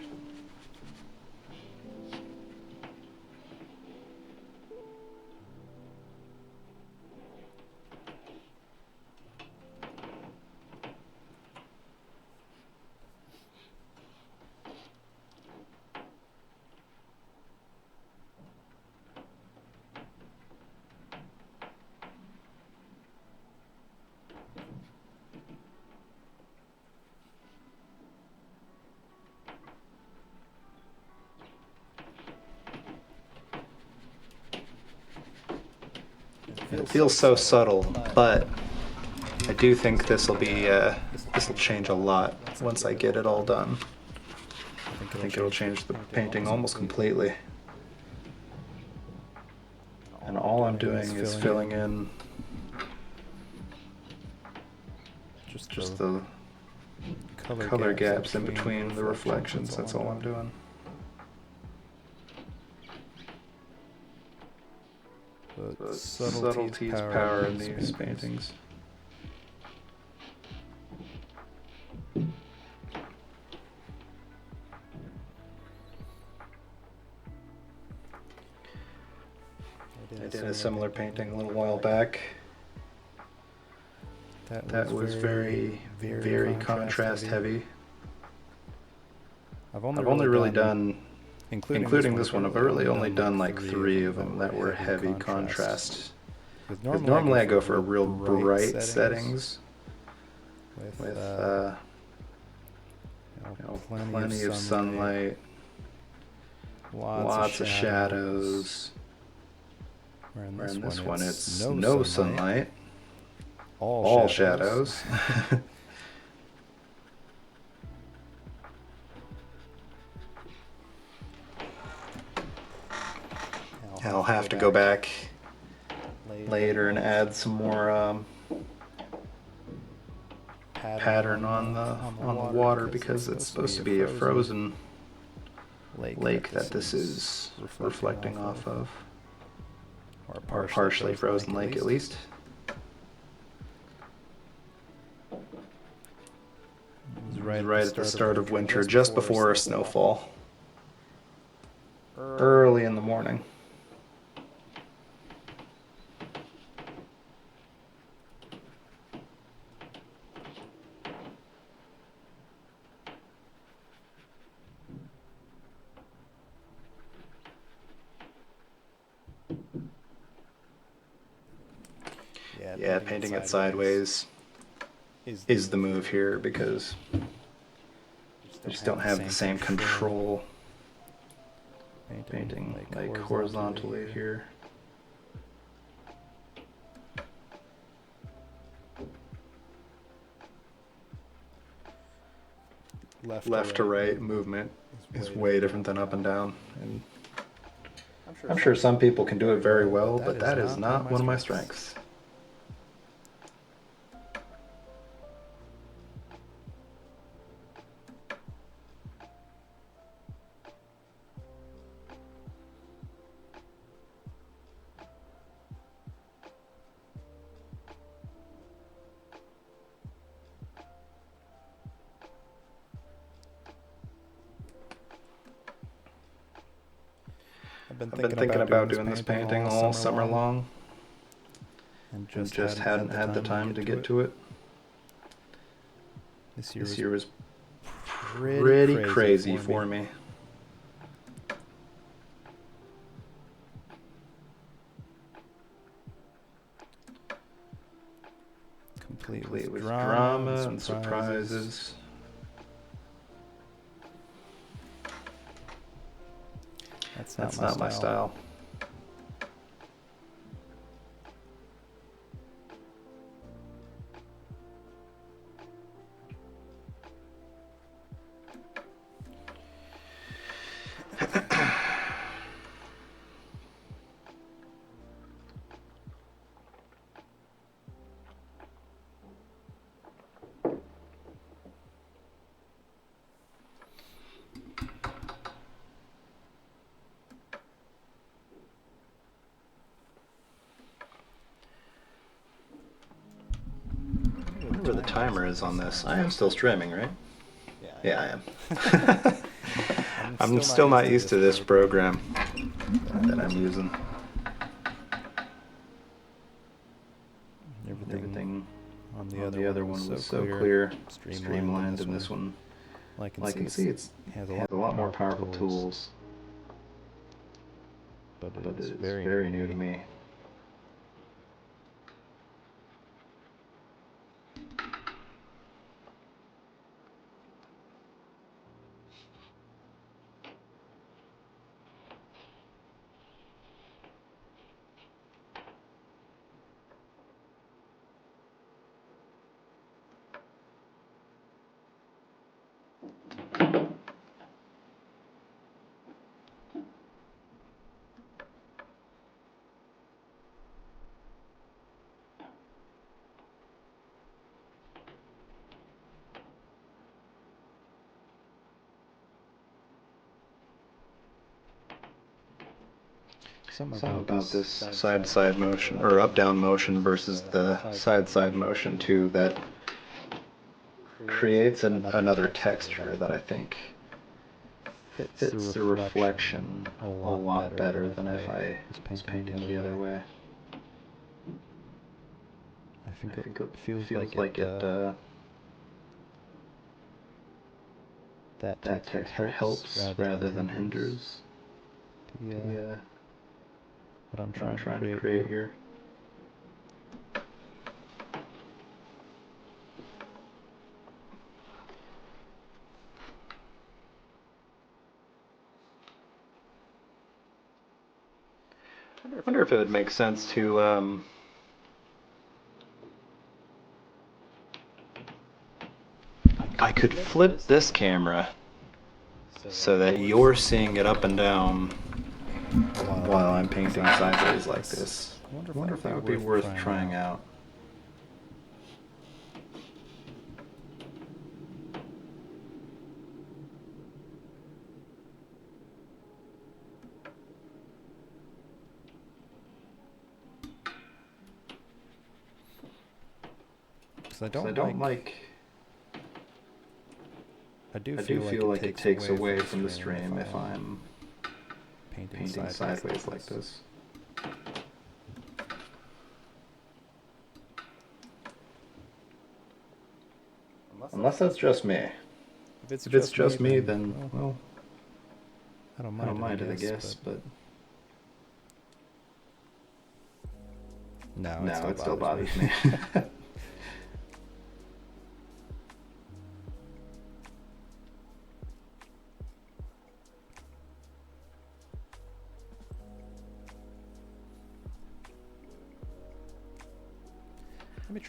And it feels so subtle, but I do think this will change a lot once I get it all done. I think it'll change the painting almost completely. And all I'm doing is filling in just the color gaps in between the reflections. That's all I'm doing. But subtlety's power in these paintings. I did a similar painting a little while back. That was very contrast heavy. I've only really done, including this one, I've really only done like 3 of them that were heavy contrast. Because normally I go for real bright settings with plenty of sunlight, lots of shadows. Where in this one it's no sunlight, all shadows. I'll have to go back later and add some more pattern on the water because it's supposed to be a frozen lake that this is reflecting off of. Or a partially frozen lake at least. It was right at the start of winter, just before snowfall. Early in the morning. Yeah, painting it sideways is the move here because I just don't have the same control painting like horizontally here. Left to right movement is way different than up and down, and I'm sure some people can do it very well, but that is not one of my strengths. I've been thinking about doing this painting all summer long and just hadn't had the time to get to it. This year was pretty crazy for me. Complete with drama and surprises. That's not my style. Where the timer is on this. I am still streaming, right? Yeah, I am. I'm still not used to this program that I'm using. Everything on the other one was so clear, streamlined, and this one, like I can see, it has a lot more powerful tools. But it is very new to me. something about this side-side motion, or up-down motion versus the side-side motion too, that creates another texture that I think fits the reflection a lot better than if I was painting the other way. I think it feels feels like that texture texture helps rather than hinders what I'm trying trying to create here. I wonder if it would make sense to I could flip this camera so that you're seeing it up and down while I'm painting sideways like this. I wonder if that would be worth trying out. Because I I do feel like it takes away from the stream if I'm painting sideways like this. Unless that's just me. If it's just me, then, well, I don't I don't mind it, I guess, but no, it still bothers me.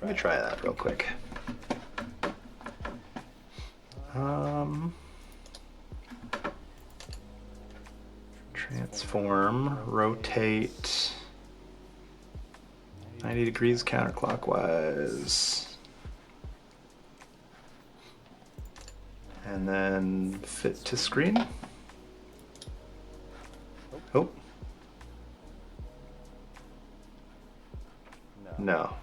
Let me try that real quick. Transform, rotate 90 degrees counterclockwise. And then fit to screen. Oh. No.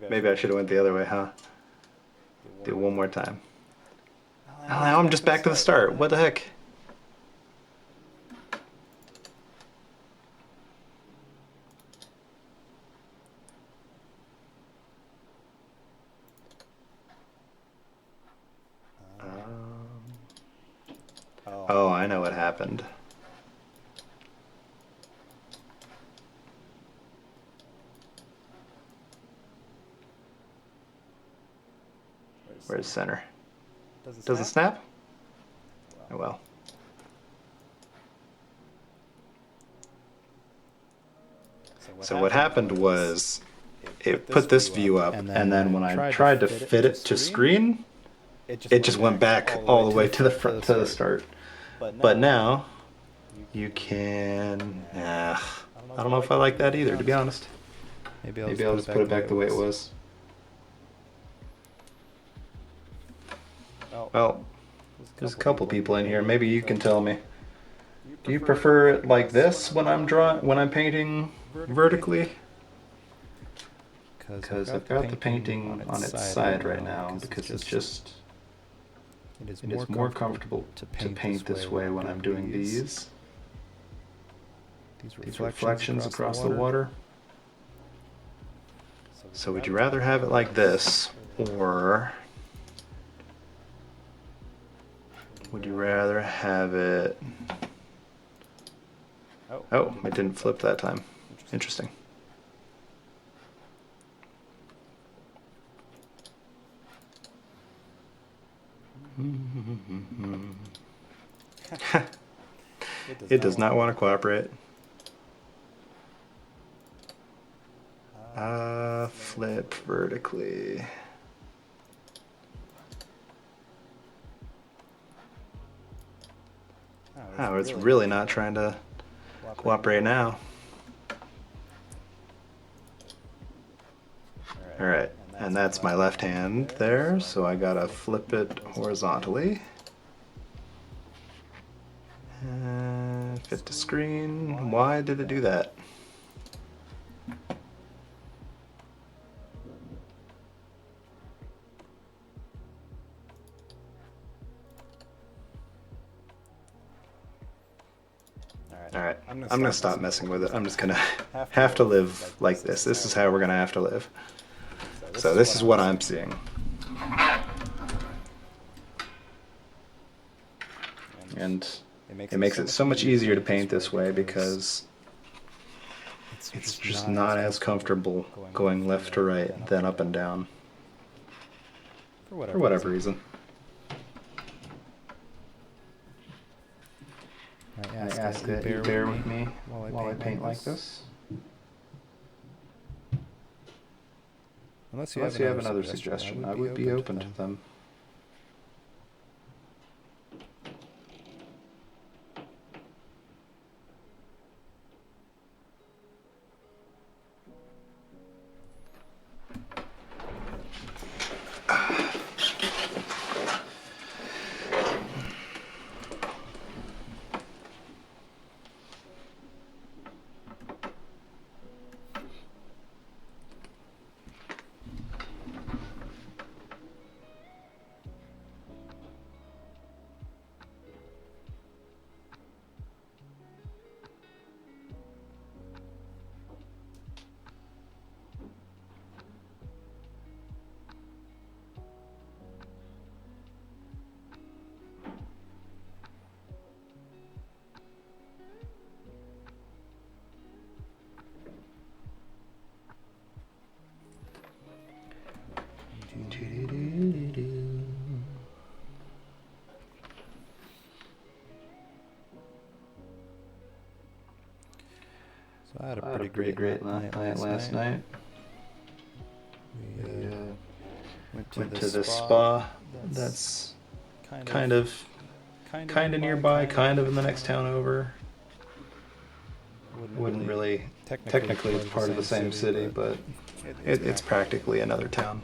Maybe I should have went the other way, huh? Do it one more time. Oh, now I'm just back to the start. What the heck? Oh, I know what happened. Where's center? Does it snap? Oh well. So what happened was it put this view up, and then when I tried to fit it to screen, it just went back all the way to the front to the start. But now you can. I don't know if I like that either, to be honest. Maybe I'll just put it back the way it was. Well, there's a couple people in here. Maybe you can tell me. Do you prefer it like this when I'm painting vertically? Because I've got the painting on its side right now because it is more comfortable to paint this way when I'm doing these reflections across the water. So would you rather have it like this, or would you rather have it... Oh, it didn't flip that time. Interesting. It does not want to cooperate. Flip vertically. Oh, it's really not trying to cooperate now. Alright, and that's my left hand there, so I gotta flip it horizontally. Fit to screen. Why did it do that? Alright, I'm gonna stop messing with it. I'm just gonna have to live like this. This is how we're gonna have to live. So this is what I'm seeing. And it makes it so much easier to paint this way because it's just not as comfortable going left to right than up and down. For whatever reason. I ask that you bear with me while I paint like this. Unless you have another suggestion, I would be open to them. So I had a pretty great night last night. We went to the spa that's Kind of nearby, kind of in the next town over. Wouldn't really, technically it's part of the same city, but it's practically another town.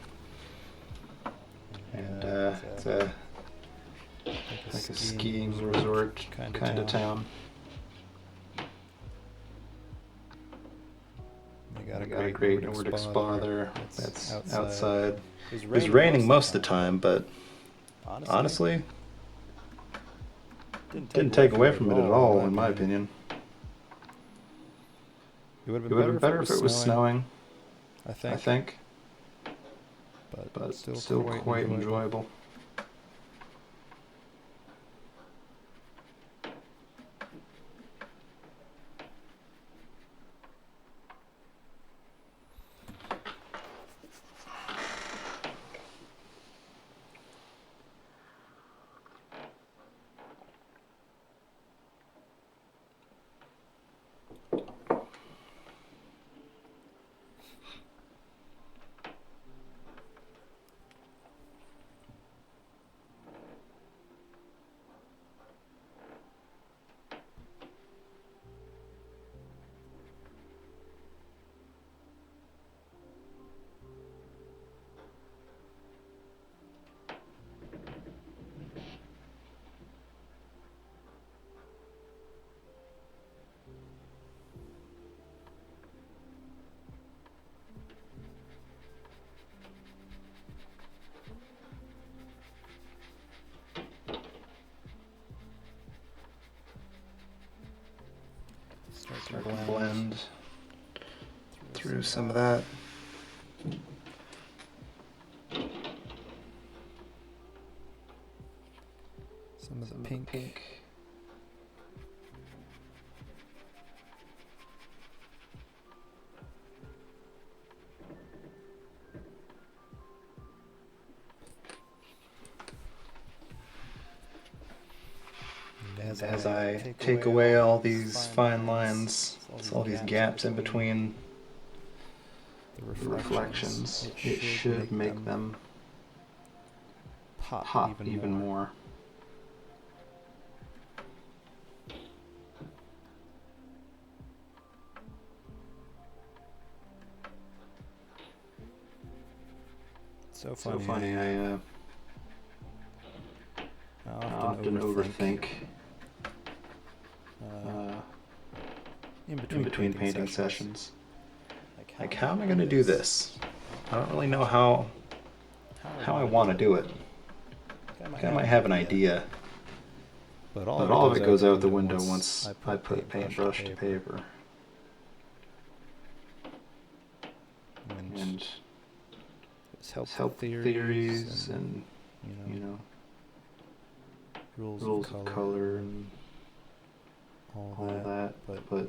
And it's like a skiing resort kind of town. They got a great Nordic spa there That's outside. It was raining most of the time, but honestly, didn't take away from it at all, in my opinion. It would have It would have been better if it was snowing, I I think, but still quite enjoyable. Start to blend through some of that. Some of the pink. As I take away all these fine lines, all these gaps in between the reflections, it should make them pop even more. So So funny. funny. I often overthink in between painting sessions. Like, how am I going to do this? I don't really know how I want to do it. I might have an idea, but but all of it goes out the window once I put paintbrush to paper. And it's help theories and, you know, rules of color and all that, but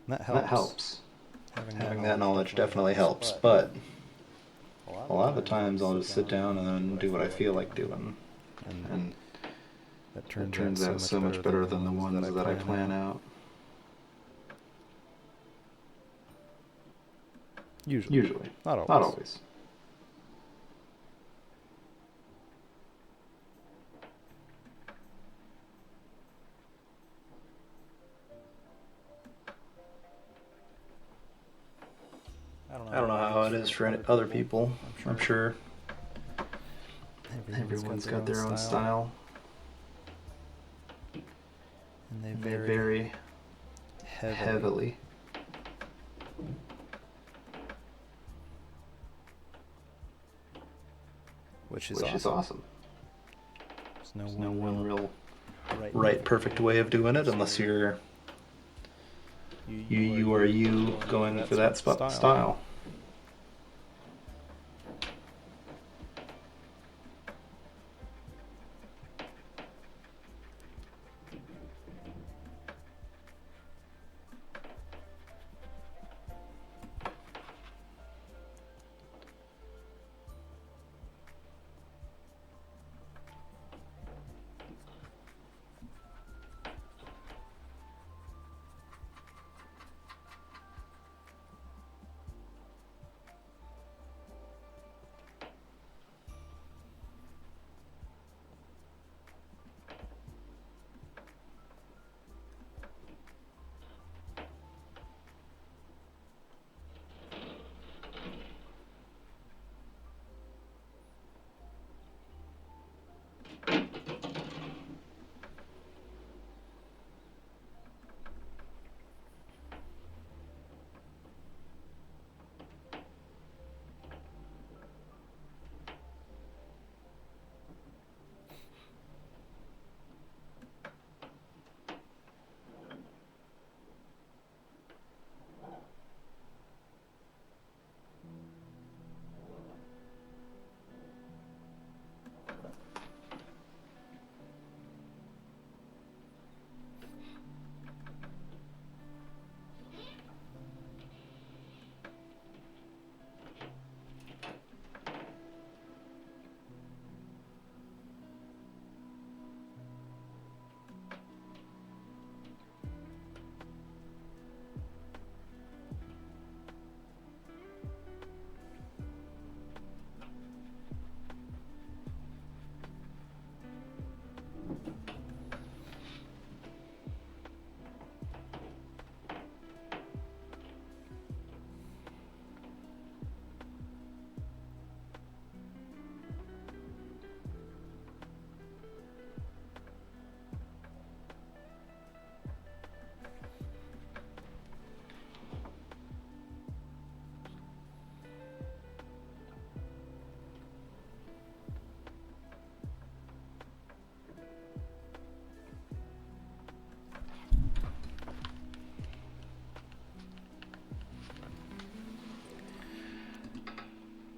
that helps. Having that knowledge definitely helps, but a lot of the times I'll just sit down and then do what I feel like doing, and that turns out so much better than the ones that I plan out. Usually. Not always. I don't know how it is for other people. I'm sure everyone's got their own style. And they vary heavily. Which is awesome. There's no one real right perfect way of doing it unless you are you going for that style.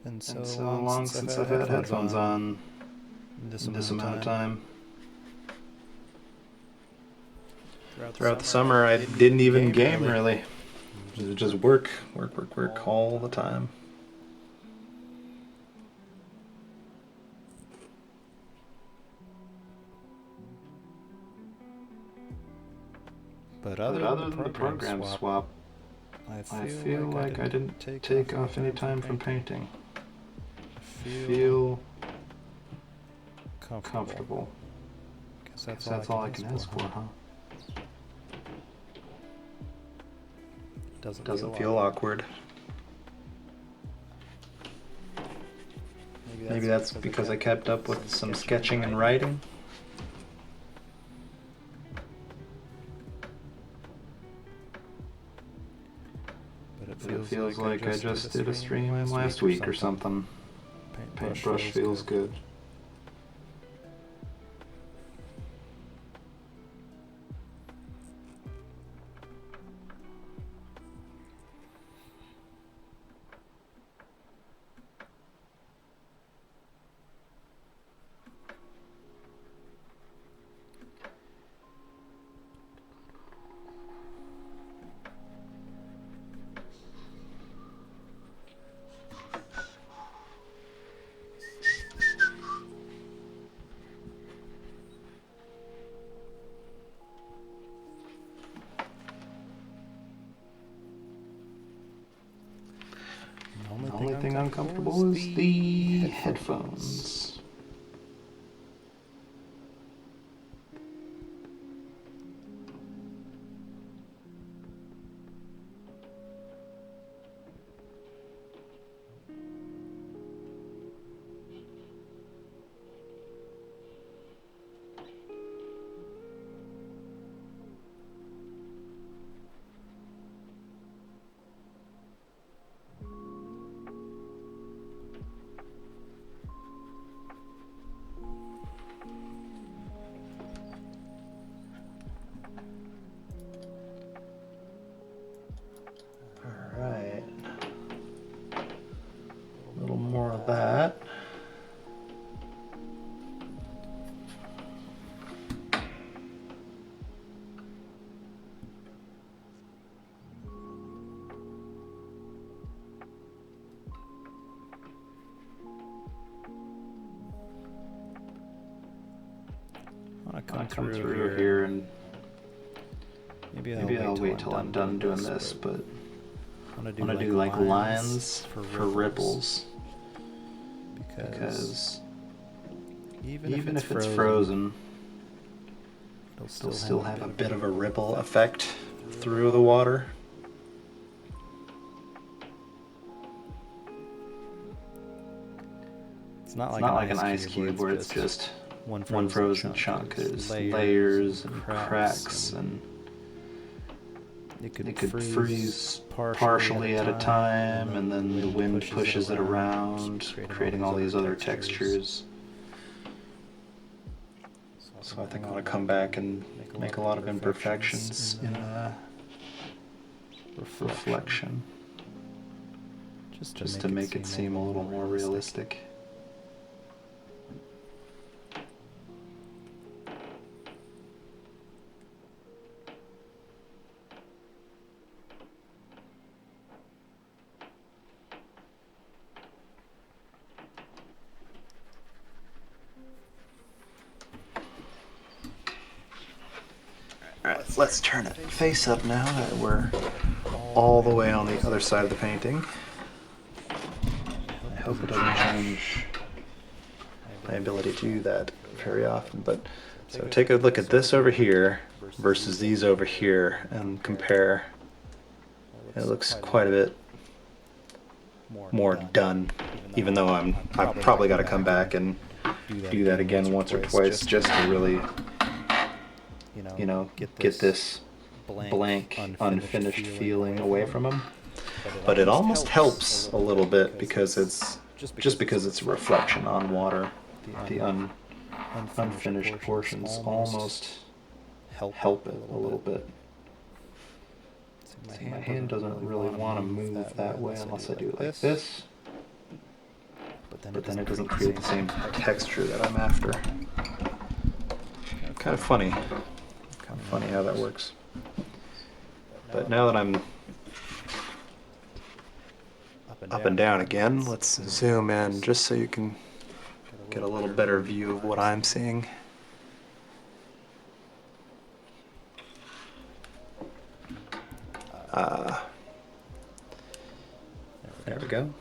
And so long since I've had headphones on this amount of time. Throughout the summer, I didn't even game really. It was just work all the time. But other than the program swap, I feel like I didn't take off any time from painting. I feel comfortable. Guess that's all I can ask for, huh? Doesn't feel awkward. Maybe that's because I kept up with some sketching and writing. But it feels like I just did a stream last week or something. Paintbrush feels good. The only thing uncomfortable is the headphones. Alright. A little more of that. I'll come through here and maybe I'll wait till I'm done doing this, but I want to do like lines for ripples, because even if it's frozen, it'll still have a bit of a ripple effect through the water. It's not like an ice cube where it's just one frozen chunk. There's layers and cracks, and it could freeze partially at a time, and then the wind pushes it around, creating all these other textures. So I think I want to come back and make a lot of imperfections in reflection, just to make it seem a little more realistic. Alright, let's turn it face up now that we're all the way on the other side of the painting. I hope it doesn't change my ability to do that very often, but so take a look at this over here versus these over here and compare. It looks quite a bit more done, even though I've probably got to come back and do that again once or twice just to really, you know, get this blank, unfinished feeling away from them. But it almost helps a little bit because it's a reflection on water. The unfinished portions almost help it a little bit. See, my hand doesn't really want to move that way unless I do it like this. But then it doesn't create the same texture that I'm after. Kind of funny. Kind of funny how that works. But now that I'm up and down again, let's zoom in just so you can get a little better view of what I'm seeing. There we go.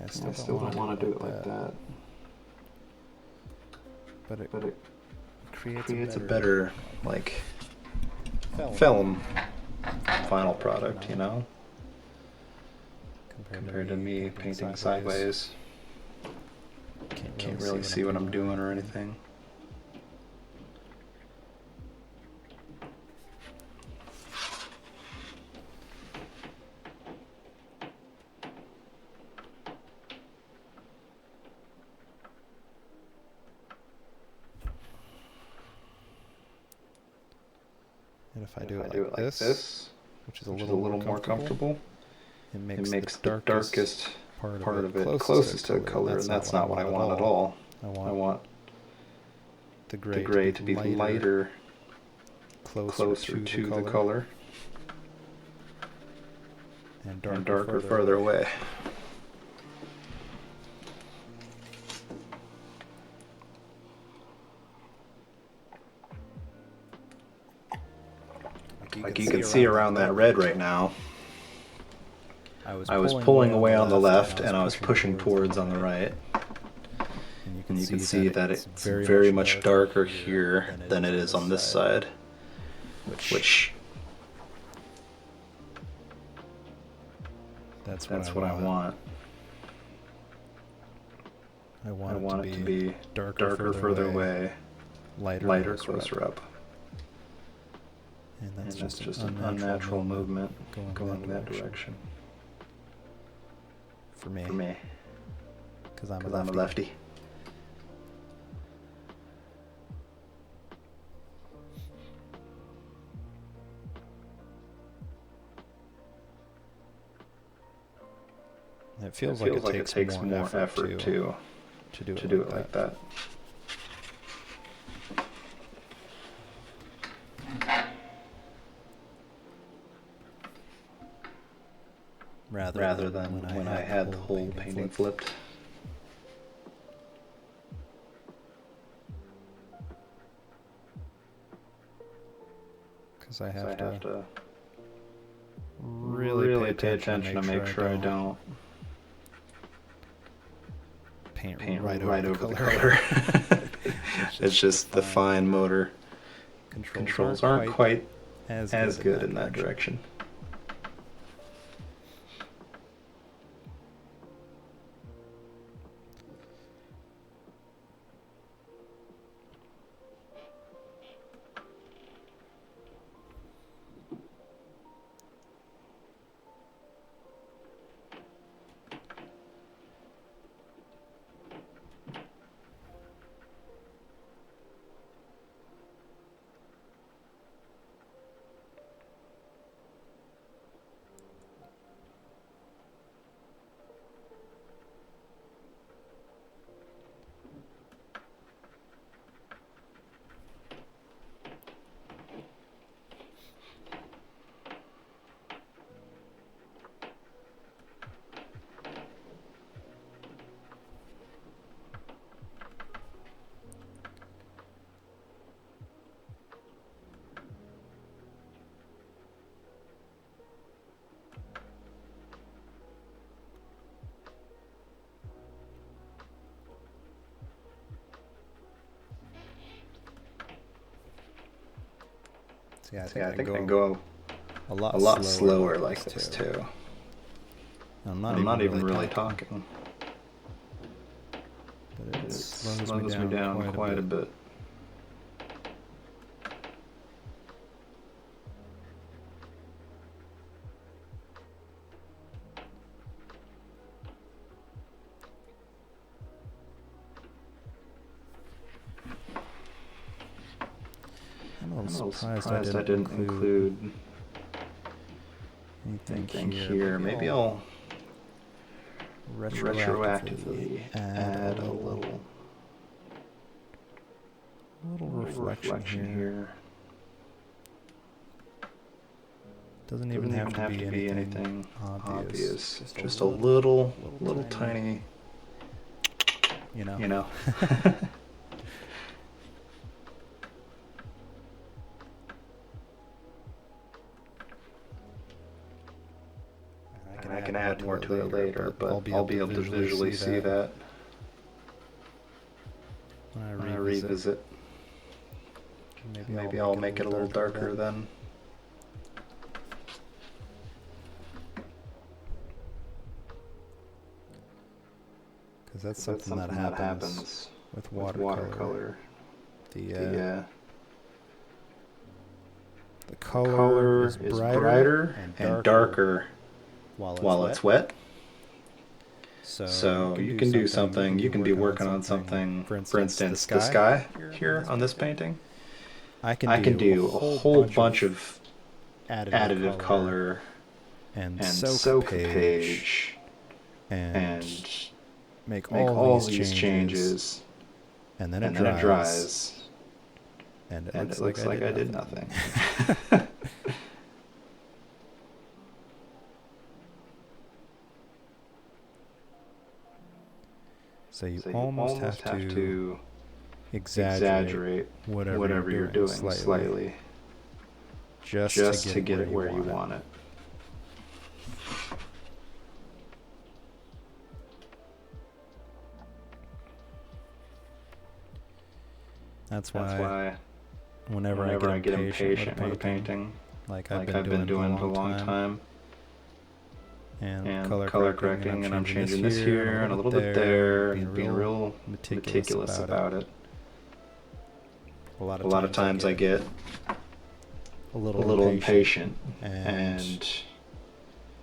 I still don't want to do it like that. But it creates a better, like, film final product, you know? Compared to me painting sideways. Can't really see what I'm doing or anything. And if I do it like this, which is a little more comfortable, it makes the darkest part of it closest to the color, and that's not what I want at all. I want the gray to be lighter, closer to the color, and darker further away. Like you can see around that red right now, I was pulling away on the left and I was pushing towards on the right. And you can see that it's very much darker here than it is on this side, which that's what I want. I want it to be darker further away, lighter closer up. And that's just an unnatural movement going in that direction. For me. Because I'm a lefty. It feels like it takes more effort to do it like that. Rather than when I had the whole painting flipped. Because I have to really pay attention to make sure I don't paint right over the color. It's just the fine motor controls aren't quite as good in that direction. See, I think I can go a lot slower like this too. I'm not even really talking. But it slows me down quite a bit. I'm a little surprised I didn't include anything here. Maybe I'll retroactively add a little reflection here. Doesn't even have to be anything obvious. Just a little tiny, you know. I can add more to it later, but I'll be able to visually see that when I revisit. Maybe I'll make it a little darker then. Because that's something that happens with watercolor. The color is brighter and darker while it's wet. So you can do something, you can be working on something, for instance, the sky here on this painting. I can do a whole bunch of additive color and soak a page and make all these changes, and then it dries, and it looks like I did nothing. So you almost have to exaggerate whatever you're doing slightly just to get it where you want it. That's why whenever I get impatient with a painting, like I've been doing for a long time, and color correcting, and I'm changing this here and a little bit there, and being real meticulous about it. A lot of times I get a little impatient and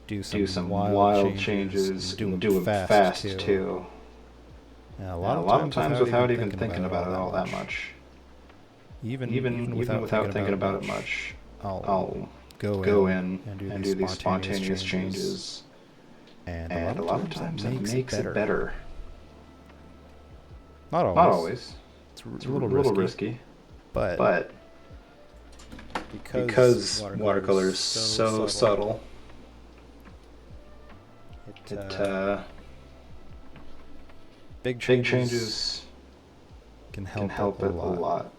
do some wild changes and do them fast too. Yeah, a lot of times without even thinking about it all that much. Even without thinking about it much, I'll go in and do these spontaneous changes. And a lot of times it makes it better. Not always. It's a little risky. But because watercolor is so subtle, big changes can help it a lot.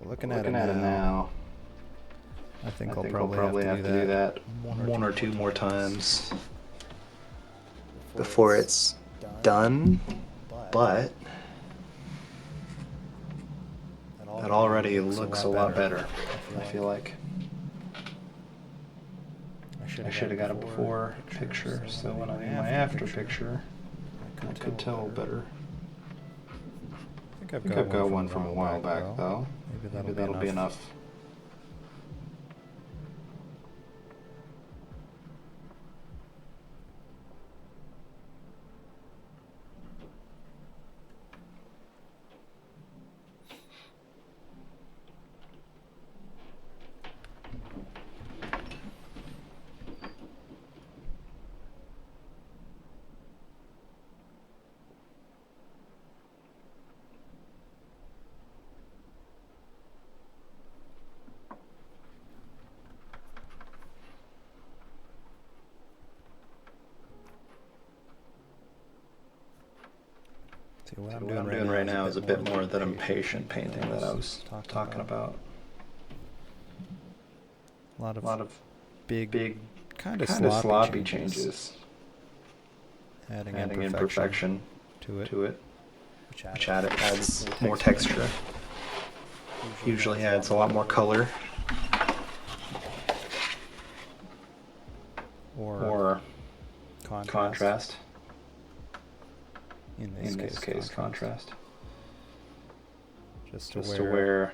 Looking at it now, I think I'll probably have to do that one or two more times before it's done, but that already looks a lot better, I feel like. I should have got a before picture, so when I do my after picture, I could tell better. I think I've got one from a while back, though. Maybe that'll be enough. What I'm doing right now is a bit more of that impatient painting that I was talking about. A lot of big kind of sloppy changes. Adding imperfection to it, which adds more texture. Usually adds a lot more color. or contrast. In this case, contrast. Just to where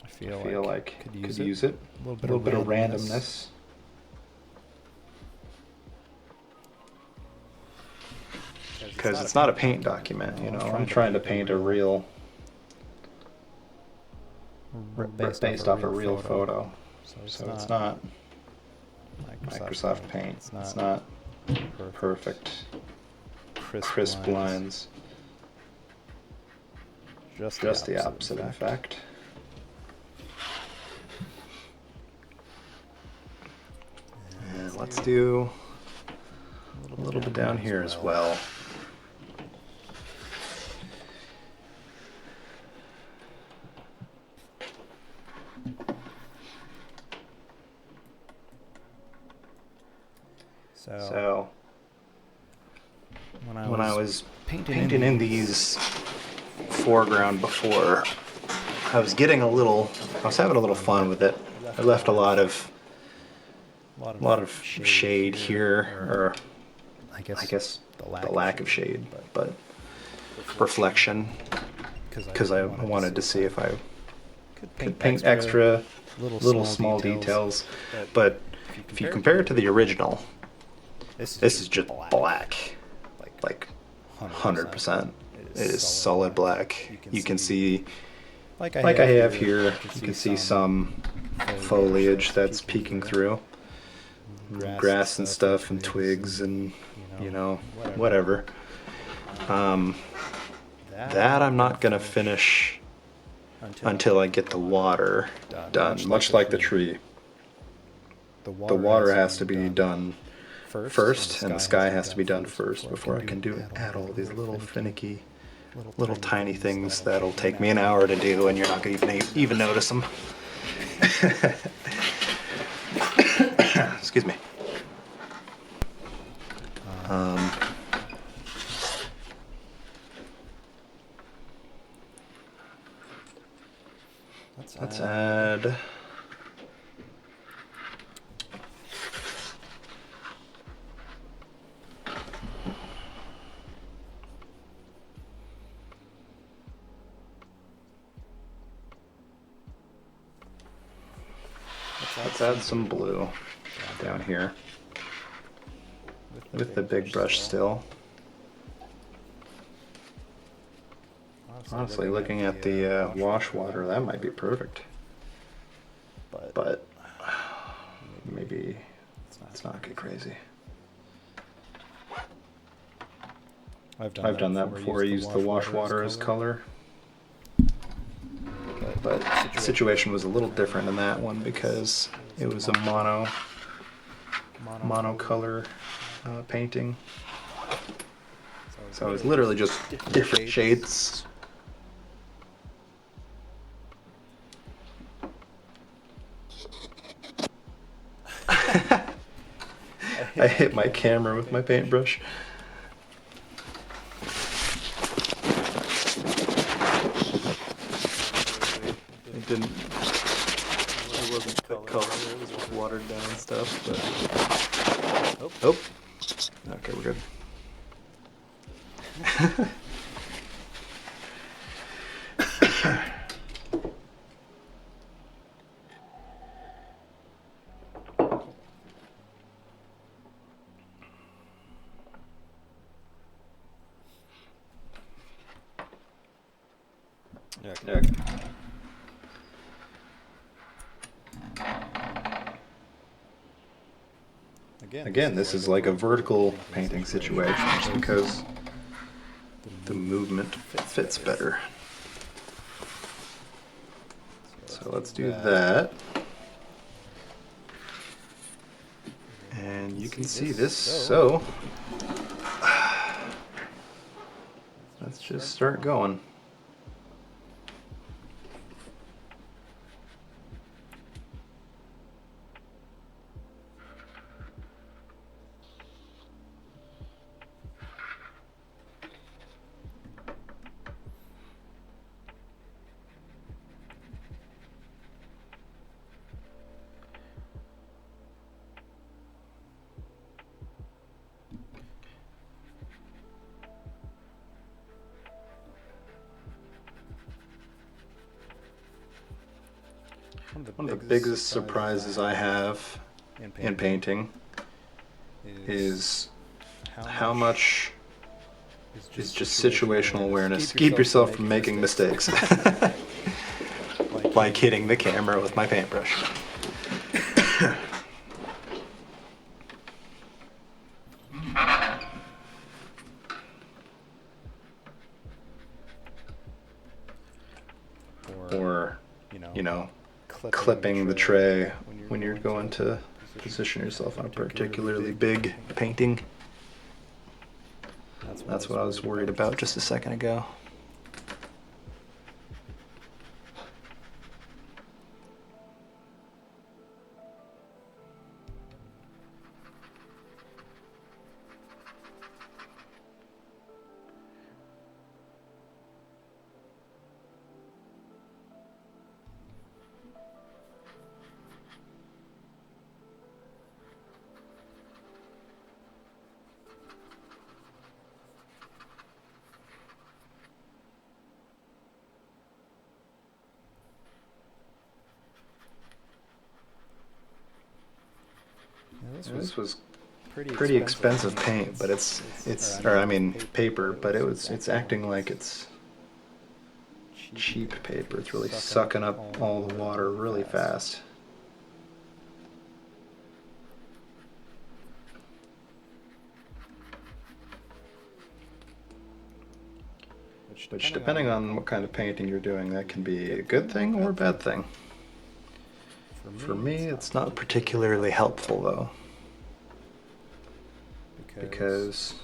I feel like could use it. A little bit of randomness. Because it's not a paint document, you know. I'm trying to paint a real, based off a real photo. So it's not Microsoft Paint. It's not perfect, crisp lines. Just the opposite, in fact. And let's do a little bit down here as well. So when I was painting in these foreground before, I was having a little fun with it. I left a lot of shade here, or I guess the lack of shade, but reflection, because I wanted to see if I could paint extra little small details. But if you compare it to the original, this is just black, like 100%. It is solid black. You can see, like I have here, you can see some foliage that's peeking through. Grass and stuff and twigs and, you know, whatever. That I'm not going to finish until I get the water done, much like the tree. The water has to be done first, and the sky has to be done first before I can add all these little finicky, little tiny things that'll take me an hour to do, and you're not going to even notice them. Excuse me. Let's add some blue down here with the big brush still. Honestly, looking at the wash water, that might be perfect. But maybe let's not get crazy. I've done that before. I used the wash water as color. But the situation was a little different in that one because it was a monocolor painting. So it was literally just different shades. I hit my camera with my paintbrush. It wasn't the color, it was just watered down stuff, but... Oh. Okay, we're good. Okay. Again, this is like a vertical painting situation just because the movement fits better. So let's do that. And you can see this, so let's just start going. One of the biggest surprises I have in painting is how much is just situational awareness. Keep yourself from making mistakes. Like hitting the camera with my paintbrush. Or, you know, clipping the tray when you're going to position yourself on a particularly big painting. That's what I was worried about just a second ago. This was pretty expensive paint, but paper, but it's acting like it's cheap paper. It's really sucking up all the water really fast. Which, depending on what kind of painting you're doing, that can be a good thing or a bad thing. For me, it's not particularly helpful, though. Because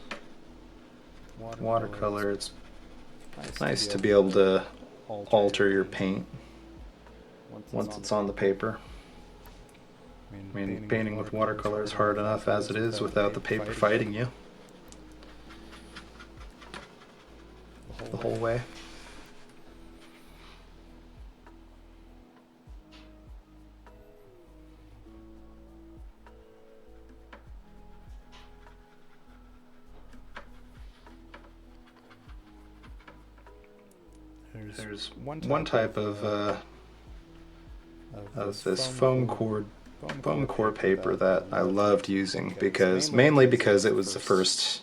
watercolor, it's nice to be able to alter your paint once it's on the paper. I mean, painting with watercolor is hard enough as it is without the paper fighting you the whole way. There's one type of this foam core paper that I loved using mainly because it was the first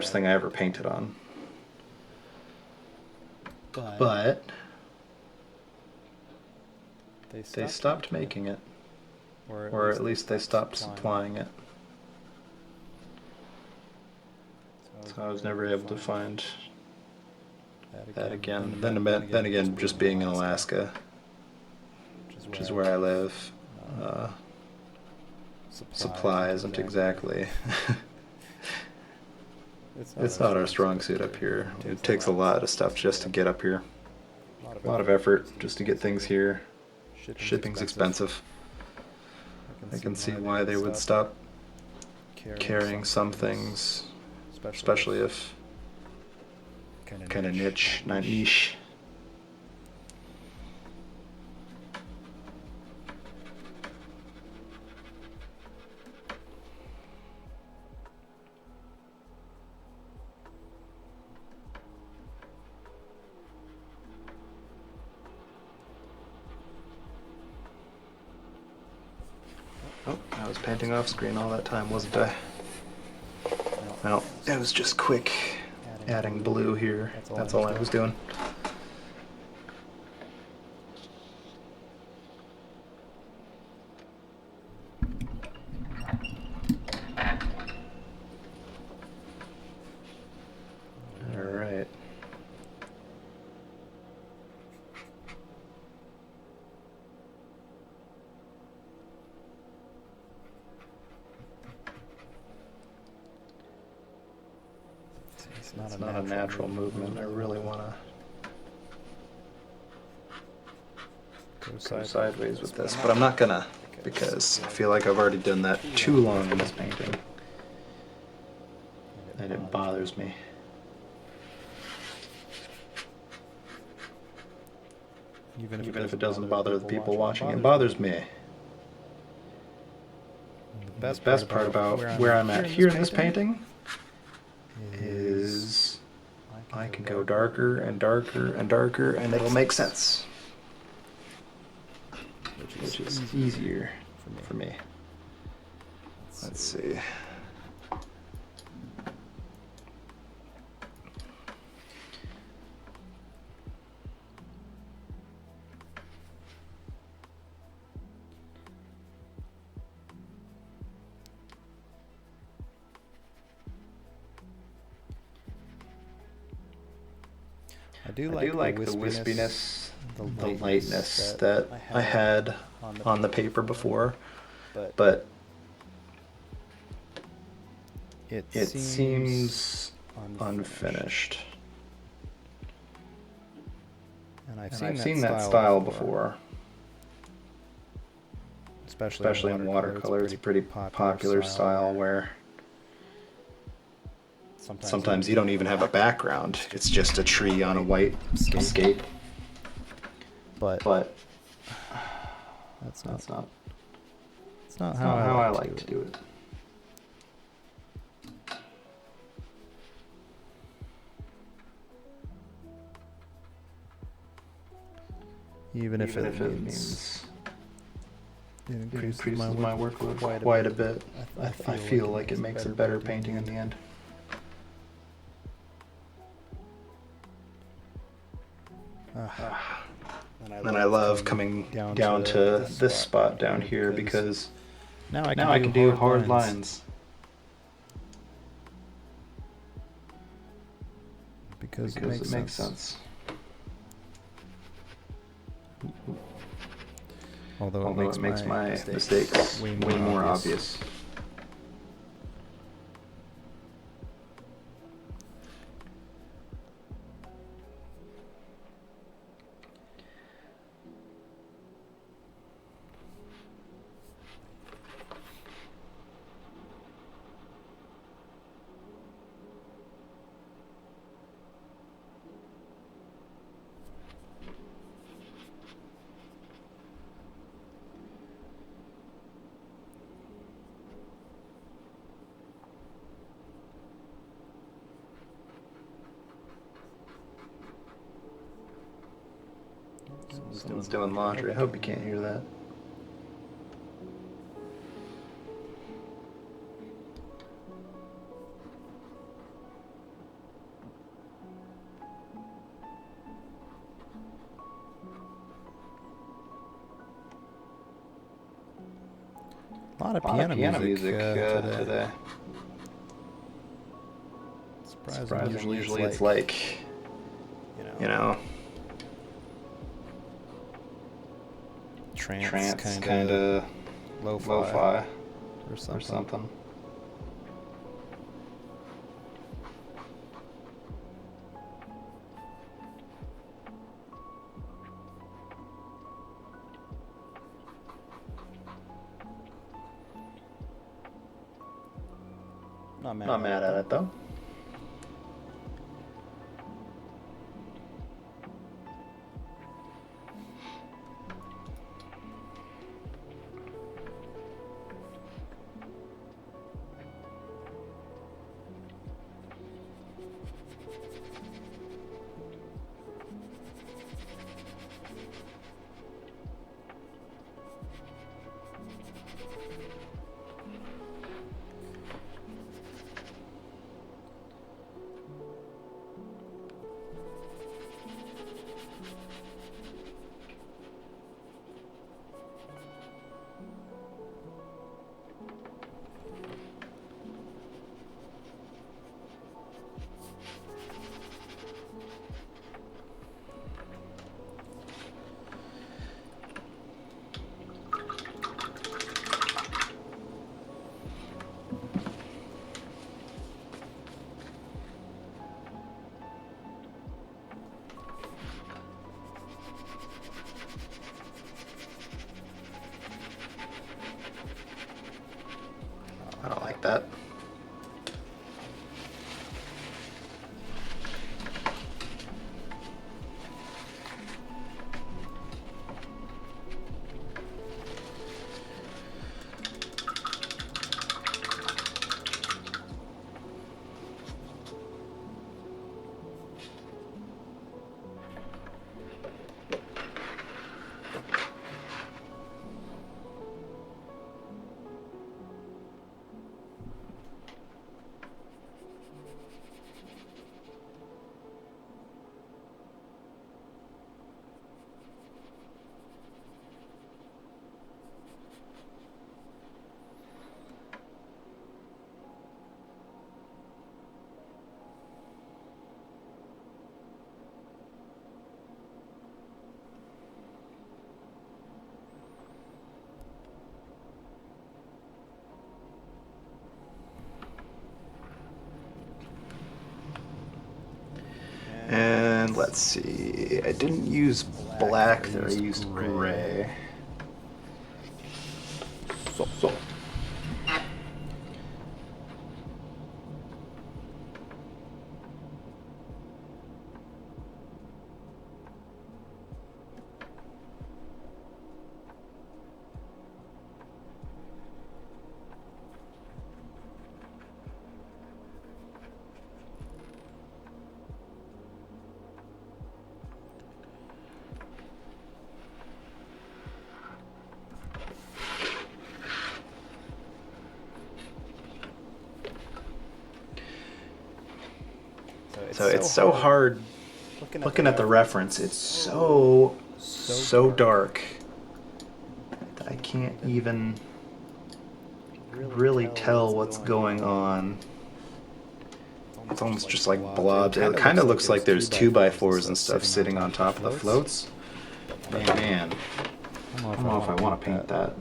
thing I ever painted on. But they stopped making it, or at least they stopped supplying it. So I was never able to find that again. Then again, just being in Alaska, which is where I live, supply isn't exactly. It's not our strong suit up here. It takes a lot of stuff just to get up here. A lot of effort just to get things here. Shipping's expensive. I can see why they would stop carrying some things, especially if kind of niche, not niche. Oh, I was painting off screen all that time, wasn't I? No, it was just quick adding blue here. That's all I was doing. All right. It's not a natural movement. I really want to go sideways with this, but I'm not gonna, because I feel like I've already done that too long in this painting, and it bothers me. Even if it doesn't bother the people watching, it bothers me. The best part about where I'm at here in this painting is I can go darker and darker and darker, and it'll make sense. is easier for me. Let's see. I do like the wispiness, the lightness that I had on the paper before, but it seems unfinished. And I've seen that style before. Especially in watercolor. It's a pretty popular style where sometimes you don't even have a background. It's just a tree on a white skate. But that's not how I like to do it. Even if it means it increases my workload quite a bit. I feel like it makes a better painting in the end. And I love coming down to this spot down here because now I can do hard lines. Because it makes sense. Although it makes my mistakes way more obvious. Someone's doing laundry. I hope you can't hear that. A lot of piano music today. Surprisingly, usually it's like, you know, trance kind of lo-fi or something. Not mad at it though. I don't like that. let's see. I didn't use black there. I used gray. So. So it's so hard looking at the reference. It's so dark that I can't even really tell what's going on. It's almost just like blobs. It kind of looks like there's 2x4s and stuff sitting on top of the floats. But man, I don't know if I want to paint that.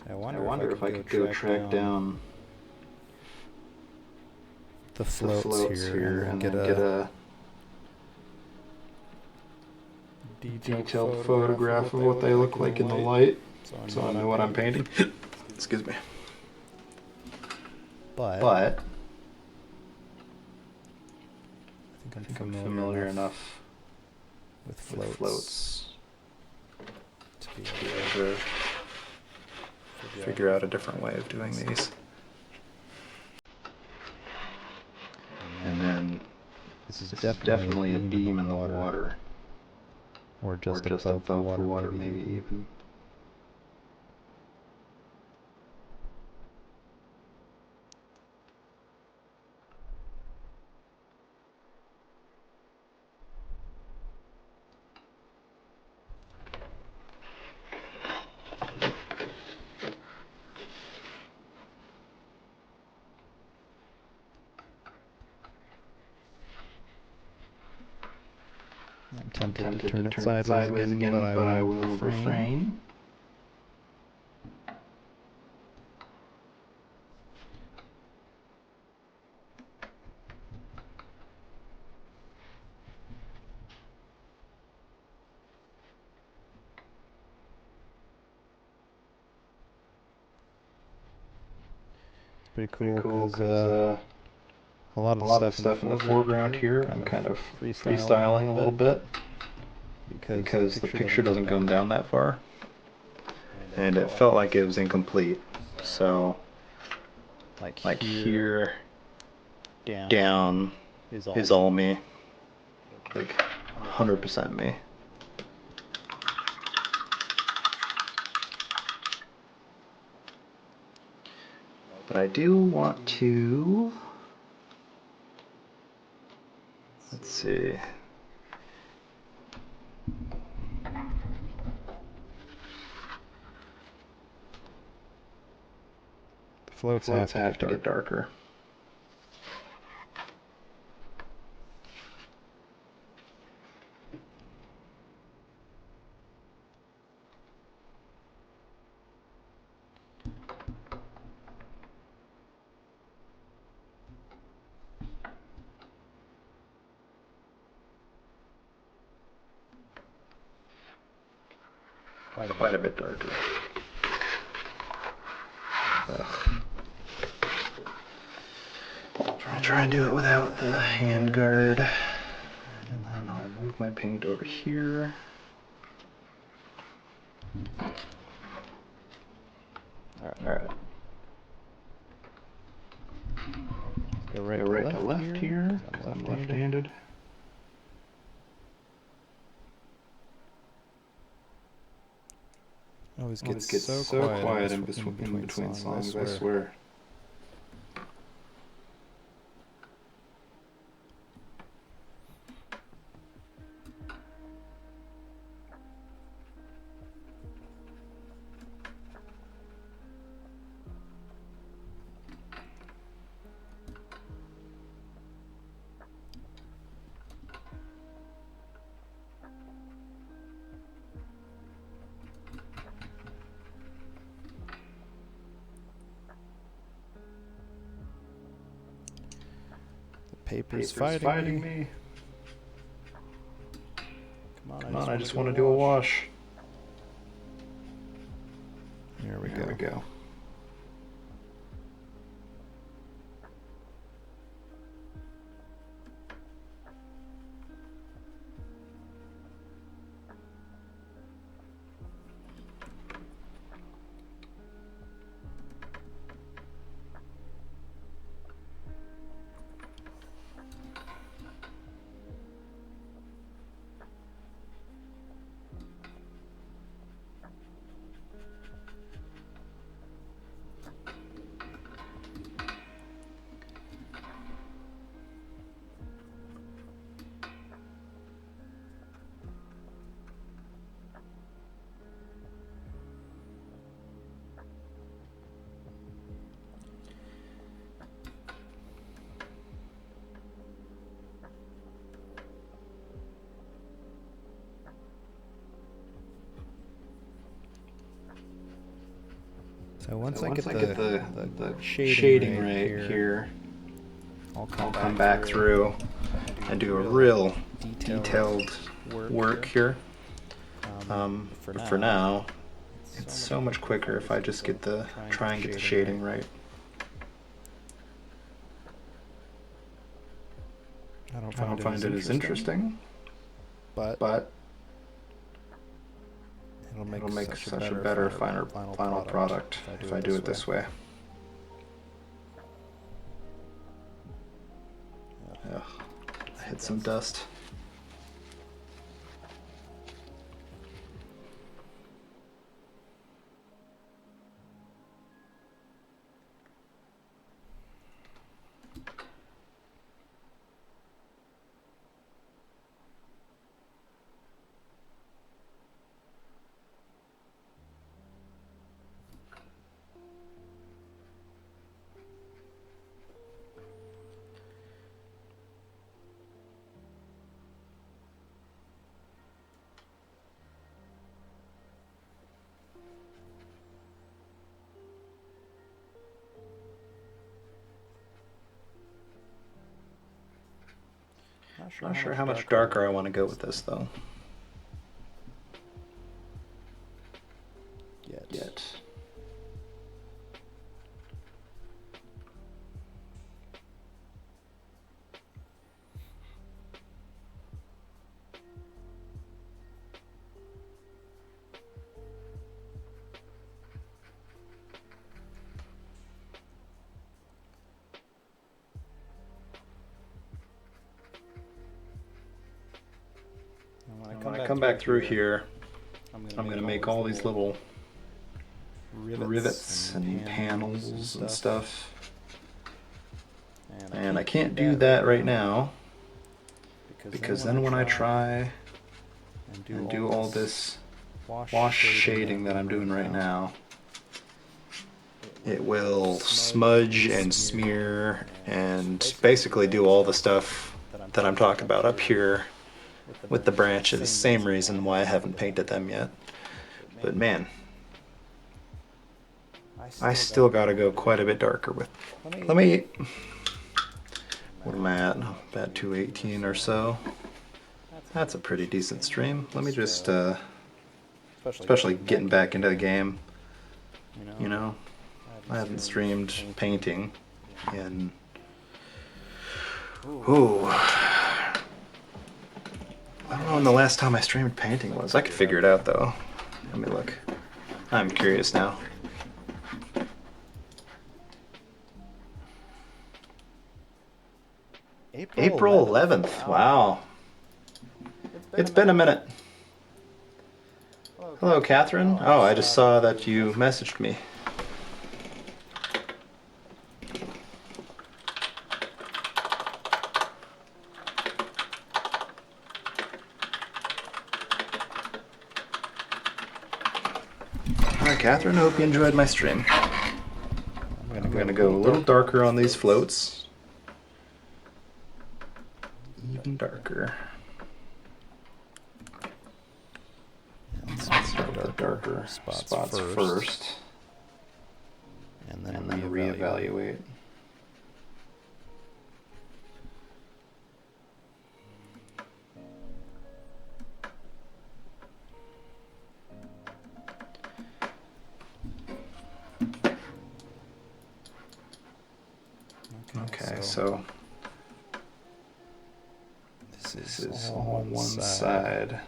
I wonder if I could go track down the floats here and get a detailed photograph of what they look like in the light, so I know what I'm painting. Excuse me. But I think I'm familiar enough with floats to be able to figure out a different way of doing these. And then this is definitely a beam in the water. Or just above the water, maybe even. I'm tempted to turn it sideways again, but I will refrain. It's pretty cool because a lot of the stuff in the foreground here, I'm kind of freestyling a little bit because the picture doesn't come down that far, and it felt like it was incomplete. So, like here, down is all me, like 100% me. But I do want to. Let's see. The floats have to get darker. Quite a bit darker. I'll try and do it without the hand guard. And then I'll move my paint over here. Alright. Go right to left here, because I'm left-handed. Always gets so quiet in between songs, I swear. Paper's fighting me. Come on, I just want to do a wash. There we go. So once I get the shading right here, I'll come back through and do a real detailed work here. But for now, it's so much quicker if I just try and get the shading right. I don't find it as interesting, but it'll make such a better final product if I do it this way. Ugh, I hit some dust. Not sure how much darker I want to go with this though. Yet. When I come back through here, I'm going to make all these little rivets and panels and stuff. And I can't do that right now because then when I try and do all this wash shading that I'm doing right now, it will smudge and smear and basically do all the stuff that I'm talking about up here with the branches. Same reason why I haven't painted them yet. But man, I still gotta go quite a bit darker with. Let me. What am I at? About 218 or so. That's a pretty decent stream. Let me just, especially getting back into the game. You know, I haven't streamed painting in. Ooh. I don't know when the last time I streamed painting was. I could figure it out though. Let me look. I'm curious now. April 11th. Wow. It's been a minute. Hello, Catherine. Oh, I just saw that you messaged me. Catherine, I hope you enjoyed my stream. I'm going to go a little darker on these floats. Even darker. Let's start with the darker spots first. And then reevaluate. So this is all one side.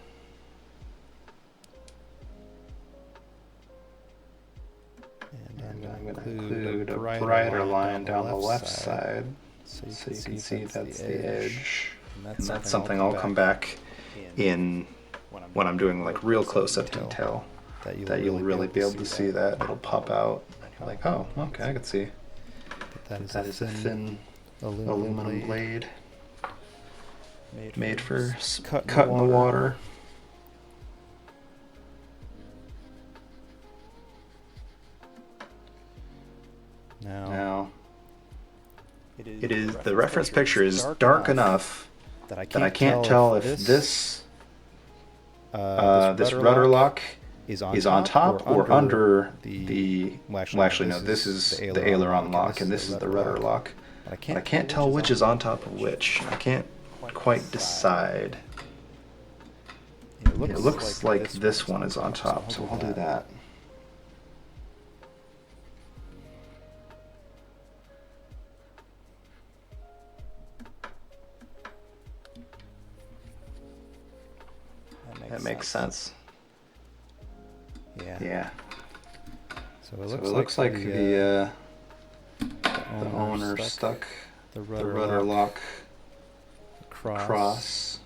And I'm going to include a brighter line down the left side, so you can see that's the edge. And that's something I'll come back in when I'm doing like real close-up detail, that you'll really be able to see that. It'll pop out, and you're like, oh, okay, I can see. That is a thin aluminum blade made for cutting the water. Now, the reference picture is dark enough that I can't tell if this rudder lock is on top or under the. Well, actually, no. This is the aileron lock, and this is the rudder lock. But I can't tell which is on top of which. I can't quite decide. It looks like this one is on top, so I'll do that. That makes sense. Yeah. So it looks like the owner stuck the rudder lock across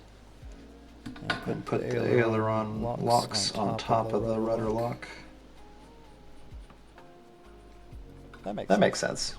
and put the aileron locks on top of the rudder lock. That makes sense.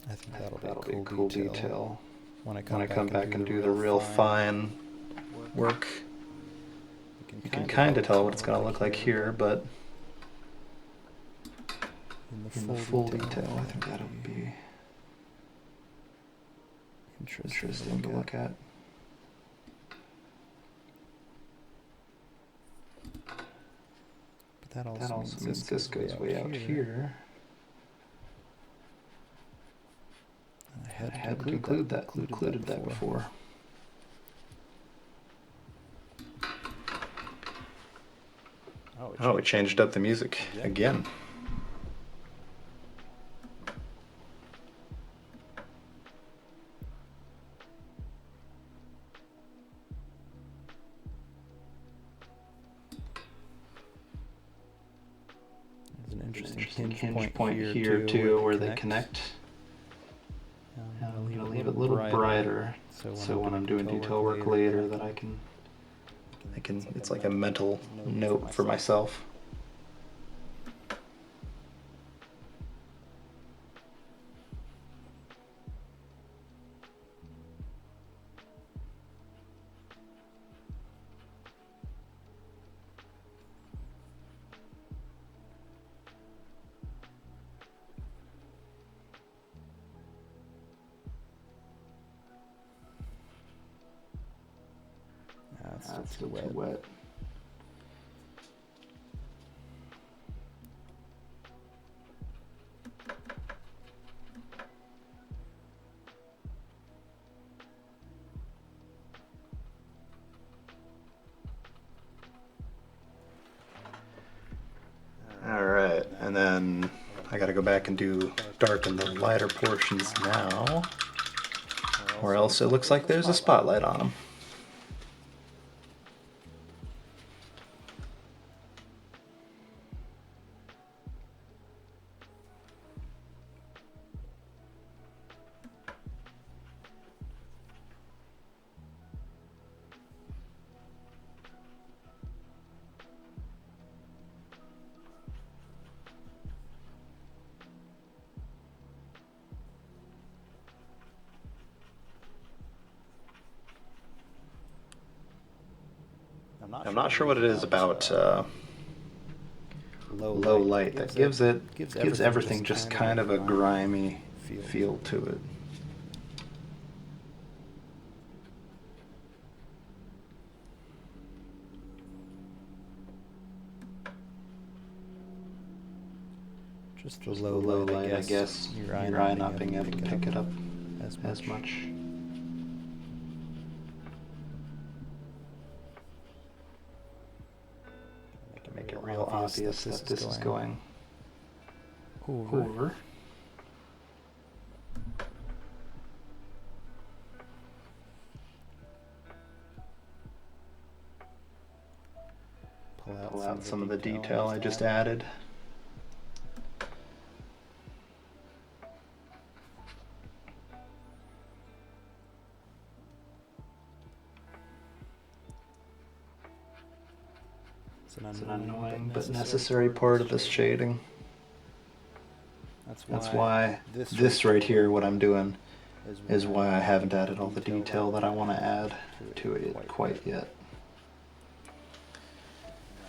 I think that'll be a cool detail. When I come back and do the real fine work. You can kind of tell what it's going to look like here, but in the full detail, I think that'll be interesting to look at. But that also means this goes way out here. I hadn't included that before. Oh, it changed up the music again. There's an interesting hinge point here too, where they connect. I'm going to leave it a little brighter, so when I'm doing detail work later, that I can, it's like a mental note for myself. That's still too wet. All right, and then I got to go back and darken the lighter portions now, or else it looks like there's a spotlight on them. I'm not sure what it is about low light that gives everything just kind of a grimy feel to it. Just the low light, I guess. Your eye not being able to pick it up as much. Make it real obvious that this is going over. Pull out some of the detail I just added. It's an annoying but necessary part of this shading. That's why this right here, what I'm doing, is why I haven't added all the detail that I want to add to it quite yet.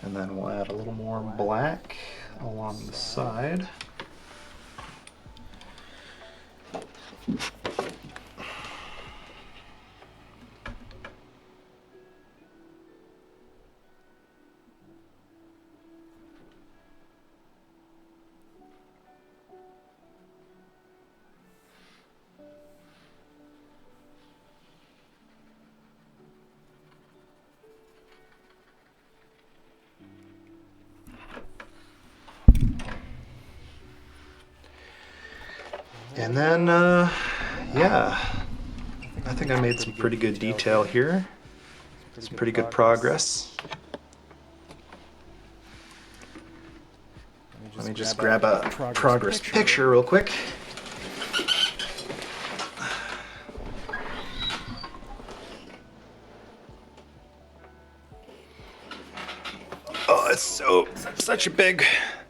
And then we'll add a little more black along the side. And then, yeah, I think I made some pretty good detail here. Some pretty good progress. Let me just grab a progress picture real quick. Oh, it's such a big...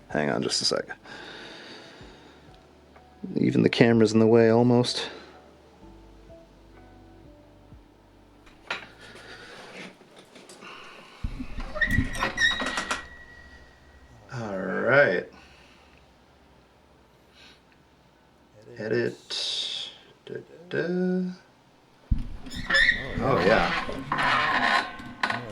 Hang on just a sec. Even the camera's in the way almost. All right. Edit. Oh yeah.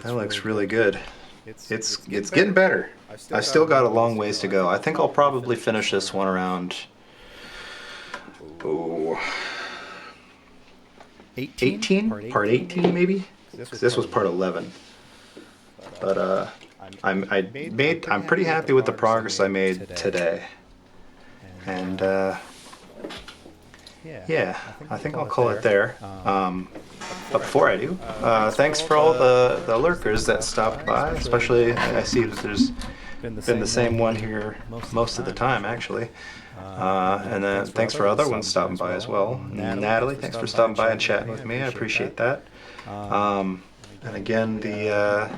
That looks really good. It's getting better. I still got a long ways to go. I think I'll probably finish this one around 18? Part 18 maybe? This was part 11. But I'm pretty happy with the progress I made today. And yeah, I think I'll call it there. But before I do, thanks for all the lurkers that stopped by, especially I see that there's been the same one here most of the time actually. And then thanks for other ones stopping by as well. Natalie, thanks for stopping by and chatting with me. I appreciate that. And again, the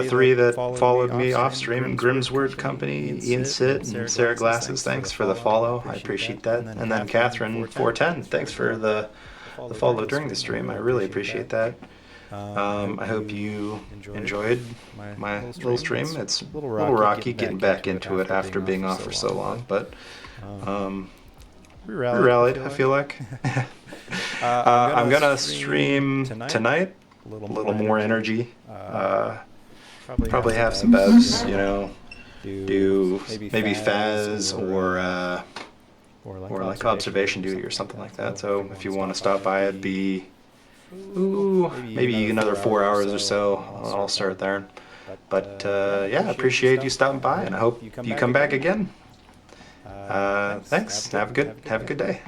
three that followed me off stream, Grimsword Company, Ian Sit, and Sarah Glasses, thanks for the follow. I appreciate that. And then Catherine 410, thanks for the follow during the stream. I really appreciate that. I hope you enjoyed my little stream. It's a little rocky getting back into it after being off for so long, but we rallied, I feel like. I'm gonna stream tonight, a little more energy. Probably have some bevs, you know, do maybe Faz or like observation duty or something like that. So if you want to stop by, it'd be maybe another 4 hours or so. I'll start there. But yeah, I appreciate you stopping by, and I hope you come back again. Thanks. Have a good day.